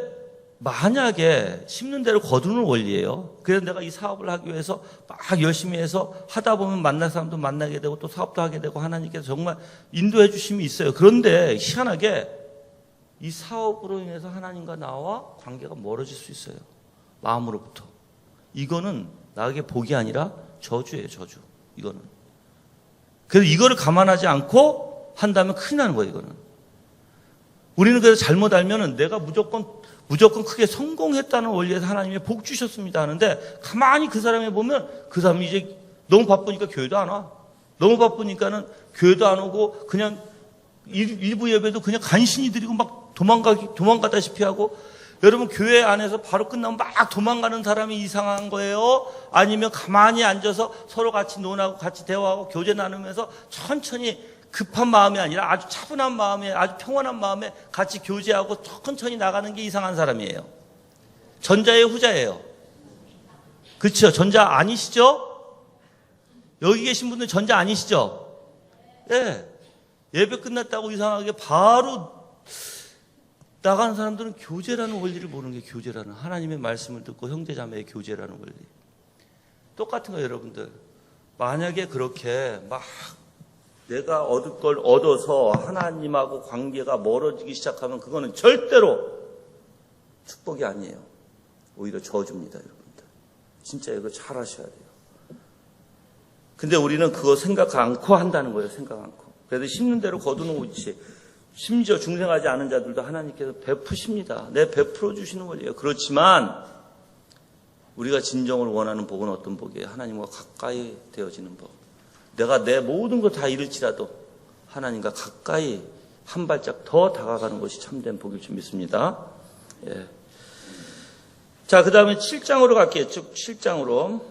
만약에 심는 대로 거두는 원리예요. 그래서 내가 이 사업을 하기 위해서 막 열심히 해서 하다 보면 만날 사람도 만나게 되고 또 사업도 하게 되고 하나님께서 정말 인도해 주심이 있어요. 그런데 희한하게 이 사업으로 인해서 하나님과 나와 관계가 멀어질 수 있어요. 마음으로부터. 이거는 나에게 복이 아니라 저주예요, 저주. 이거는. 그래서 이거를 감안하지 않고 한다면 큰일 나는 거예요, 이거는. 우리는 그래서 잘못 알면은 내가 무조건 크게 성공했다는 원리에서 하나님이 복 주셨습니다 하는데 가만히 그 사람이 보면 그 사람이 이제 너무 바쁘니까 교회도 안 와. 너무 바쁘니까는 교회도 안 오고 그냥 일부 예배도 그냥 간신히 드리고 막 도망가다시피 하고, 여러분 교회 안에서 바로 끝나면 막 도망가는 사람이 이상한 거예요? 아니면 가만히 앉아서 서로 같이 논하고 같이 대화하고 교제 나누면서 천천히 급한 마음이 아니라 아주 차분한 마음에, 아주 평온한 마음에 같이 교제하고 천천히 나가는 게 이상한 사람이에요. 전자예요, 후자예요? 그렇죠? 전자 아니시죠? 여기 계신 분들 전자 아니시죠? 예. 예배 끝났다고 이상하게 바로 나가는 사람들은 교제라는 원리를 모르는 게, 교제라는, 하나님의 말씀을 듣고 형제자매의 교제라는 원리. 똑같은 거예요, 여러분들. 만약에 그렇게 막 내가 얻을 걸 얻어서 하나님하고 관계가 멀어지기 시작하면 그거는 절대로 축복이 아니에요. 오히려 저주입니다, 여러분들. 진짜 이거 잘 하셔야 돼요. 근데 우리는 그거 생각 않고 한다는 거예요, 생각 않고. 그래서 심는 대로 거두는 오지. 심지어 중생하지 않은 자들도 하나님께서 베푸십니다. 내 베풀어 주시는 거예요. 그렇지만 우리가 진정으로 원하는 복은 어떤 복이에요? 하나님과 가까이 되어지는 복. 내가 내 모든 거 다 잃을지라도 하나님과 가까이 한 발짝 더 다가가는 것이 참된 복일 줄 믿습니다. 예. 자, 그 다음에 7장으로 갈게요. 7장으로.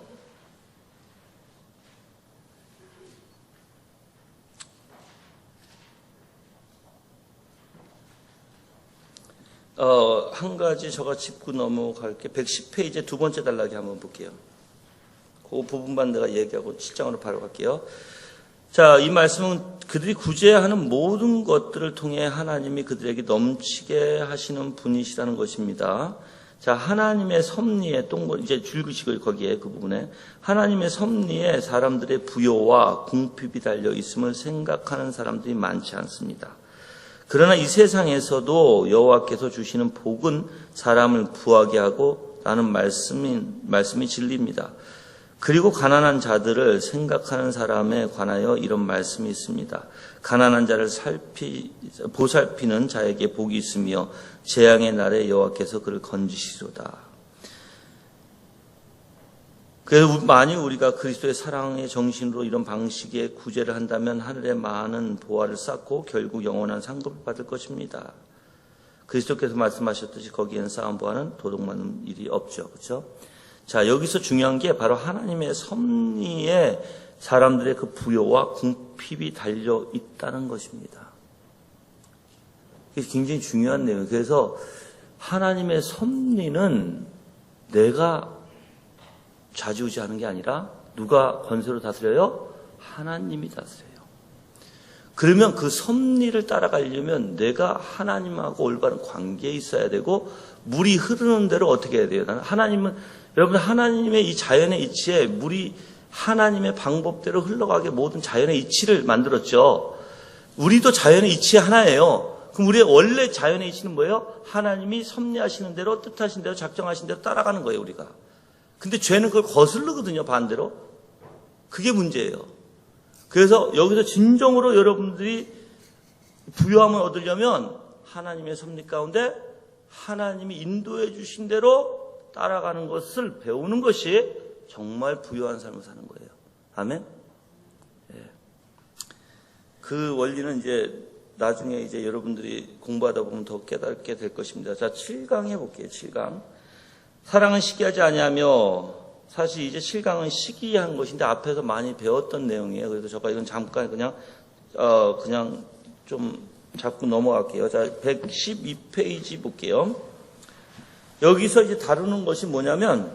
한 가지 저가 짚고 넘어갈게. 110페이지에 두 번째 단락에 한번 볼게요. 그 부분만 내가 얘기하고 7장으로 바로 갈게요. 자, 이 말씀은 그들이 구제하는 모든 것들을 통해 하나님이 그들에게 넘치게 하시는 분이시라는 것입니다. 자, 하나님의 섭리에 이제 줄그시고 거기에 그 부분에 하나님의 섭리에 사람들의 부요와 궁핍이 달려 있음을 생각하는 사람들이 많지 않습니다. 그러나 이 세상에서도 여호와께서 주시는 복은 사람을 부하게 하고 라는 말씀이 진리입니다. 그리고 가난한 자들을 생각하는 사람에 관하여 이런 말씀이 있습니다. 가난한 자를 보살피는 자에게 복이 있으며 재앙의 날에 여호와께서 그를 건지시로다. 그래서 만일 우리가 그리스도의 사랑의 정신으로 이런 방식의 구제를 한다면 하늘에 많은 보화를 쌓고 결국 영원한 상급을 받을 것입니다. 그리스도께서 말씀하셨듯이 거기에는 쌓은 보화는 도둑맞는 일이 없죠. 그렇죠? 자, 여기서 중요한 게 바로 하나님의 섭리에 사람들의 그 부요와 궁핍이 달려 있다는 것입니다. 이게 굉장히 중요한 내용이에요. 그래서 하나님의 섭리는 내가 좌지우지하는 게 아니라 누가 권세로 다스려요? 하나님이 다스려요. 그러면 그 섭리를 따라가려면 내가 하나님하고 올바른 관계에 있어야 되고, 물이 흐르는 대로 어떻게 해야 돼요? 여러분, 하나님의 이 자연의 이치에 물이 하나님의 방법대로 흘러가게 모든 자연의 이치를 만들었죠. 우리도 자연의 이치 하나예요. 그럼 우리의 원래 자연의 이치는 뭐예요? 하나님이 섭리하시는 대로, 뜻하신 대로, 작정하신 대로 따라가는 거예요, 우리가. 근데 죄는 그걸 거스르거든요, 반대로. 그게 문제예요. 그래서 여기서 진정으로 여러분들이 부요함을 얻으려면 하나님의 섭리 가운데 하나님이 인도해 주신 대로 따라가는 것을 배우는 것이 정말 부요한 삶을 사는 거예요. 아멘? 예. 그 원리는 이제 나중에 이제 여러분들이 공부하다 보면 더 깨닫게 될 것입니다. 자, 7강 해볼게요. 7강. 사랑은 시기하지 아니하며, 사실 이제 7강은 시기한 것인데 앞에서 많이 배웠던 내용이에요. 그래서 제가 이건 잠깐 그냥 좀 잡고 넘어갈게요. 자, 112페이지 볼게요. 여기서 이제 다루는 것이 뭐냐면,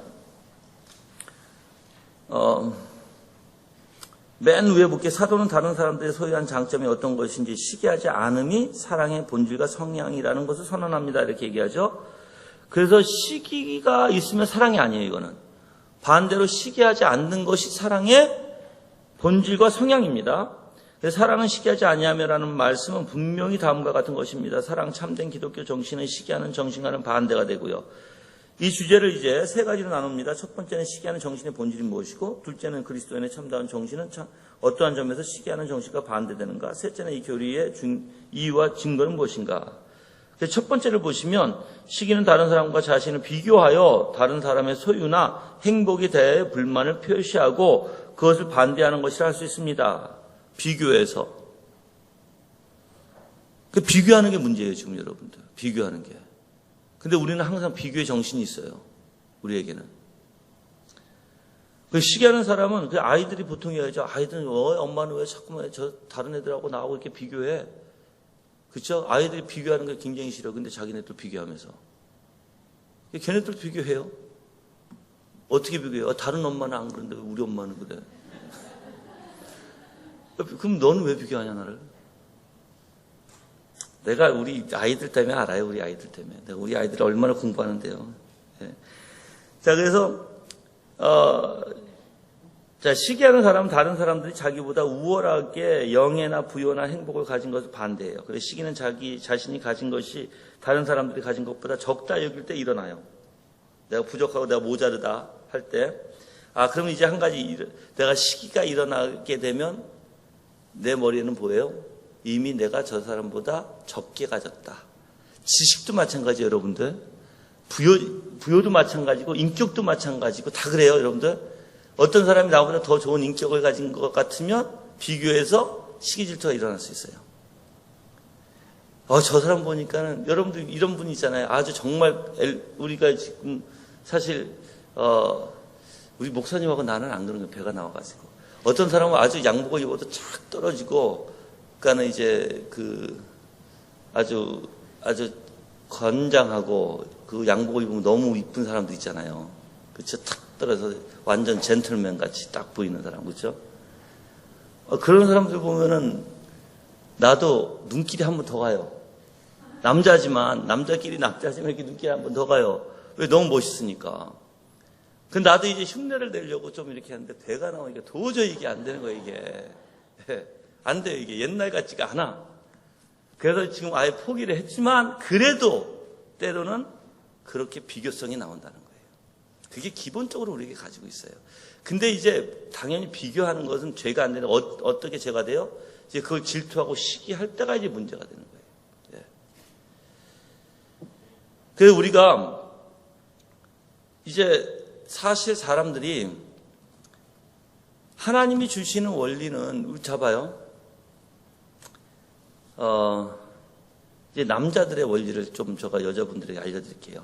맨 위에 볼게요. 사도는 다른 사람들의 소유한 장점이 어떤 것인지 시기하지 않음이 사랑의 본질과 성향이라는 것을 선언합니다. 이렇게 얘기하죠. 그래서 시기가 있으면 사랑이 아니에요, 이거는. 반대로 시기하지 않는 것이 사랑의 본질과 성향입니다. 그래서 사랑은 시기하지 아니하며라는 말씀은 분명히 다음과 같은 것입니다. 사랑 참된 기독교 정신은 시기하는 정신과는 반대가 되고요. 이 주제를 이제 세 가지로 나눕니다. 첫 번째는 시기하는 정신의 본질이 무엇이고, 둘째는 그리스도인의 참다운 정신은 어떠한 점에서 시기하는 정신과 반대되는가, 셋째는 이 교리의 이유와 증거는 무엇인가. 첫 번째를 보시면 시기는 다른 사람과 자신을 비교하여 다른 사람의 소유나 행복에 대해 불만을 표시하고 그것을 반대하는 것이라 할 수 있습니다. 비교해서. 그 비교하는 게 문제예요, 지금 여러분들. 비교하는 게. 근데 우리는 항상 비교의 정신이 있어요. 우리에게는. 그 시기하는 사람은 그 아이들이 보통 해야죠. 아이들은 엄마는 왜 자꾸만 저 다른 애들하고 나하고 이렇게 비교해? 그렇죠? 아이들이 비교하는 게 굉장히 싫어. 근데 자기네들 비교하면서. 걔네들 비교해요. 어떻게 비교해요? 다른 엄마는 안 그런데 왜 우리 엄마는 그래? 그럼 너는 왜 비교하냐 나를? 내가 우리 아이들 때문에 알아요. 우리 아이들 때문에. 내가 우리 아이들이 얼마나 공부하는데요. 예. 자, 그래서 자, 시기하는 사람은 다른 사람들이 자기보다 우월하게 영예나 부여나 행복을 가진 것을 반대해요. 그래서 시기는 자기 자신이 가진 것이 다른 사람들이 가진 것보다 적다 여길 때 일어나요. 내가 부족하고 내가 모자르다 할 때, 그럼 이제 한 가지, 내가 시기가 일어나게 되면 내 머리에는 뭐예요? 이미 내가 저 사람보다 적게 가졌다. 지식도 마찬가지예요, 여러분들. 부여도 마찬가지고 인격도 마찬가지고 다 그래요, 여러분들. 어떤 사람이 나보다 더 좋은 인격을 가진 것 같으면 비교해서 시기 질투가 일어날 수 있어요. 저 사람 보니까는 여러분들 이런 분이 있잖아요. 아주 정말 우리가 지금 사실 우리 목사님하고 나는 안 그런 거예요. 배가 나와가지고 어떤 사람은 아주 양복을 입어도 착 떨어지고, 그러니까는 이제 아주 건장하고 그 양복을 입으면 너무 이쁜 사람도 있잖아요. 그렇죠? 탁 떨어져서 완전 젠틀맨 같이 딱 보이는 사람, 그렇죠? 그런 사람들 보면은 나도 눈길이 한 번 더 가요. 남자끼리 이렇게 눈길이 한 번 더 가요. 왜? 너무 멋있으니까. 근데 나도 이제 흉내를 내려고 좀 이렇게 하는데 배가 나오니까 도저히 이게 안 되는 거예요, 이게. 안 돼요, 이게. 옛날 같지가 않아. 그래서 지금 아예 포기를 했지만 그래도 때로는 그렇게 비교성이 나온다는 거예요. 그게 기본적으로 우리에게 가지고 있어요. 근데 이제 당연히 비교하는 것은 죄가 안 되는, 어떻게 죄가 돼요? 이제 그걸 질투하고 시기할 때가 이제 문제가 되는 거예요. 예. 그래서 우리가 이제 사실 사람들이 하나님이 주시는 원리는 잡아요. 이제 남자들의 원리를 좀 제가 여자분들에게 알려드릴게요.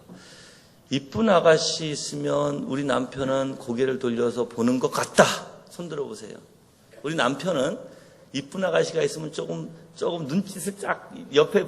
이쁜 아가씨 있으면 우리 남편은 고개를 돌려서 보는 것 같다. 손 들어보세요. 우리 남편은 이쁜 아가씨가 있으면 조금 눈짓을 쫙 옆에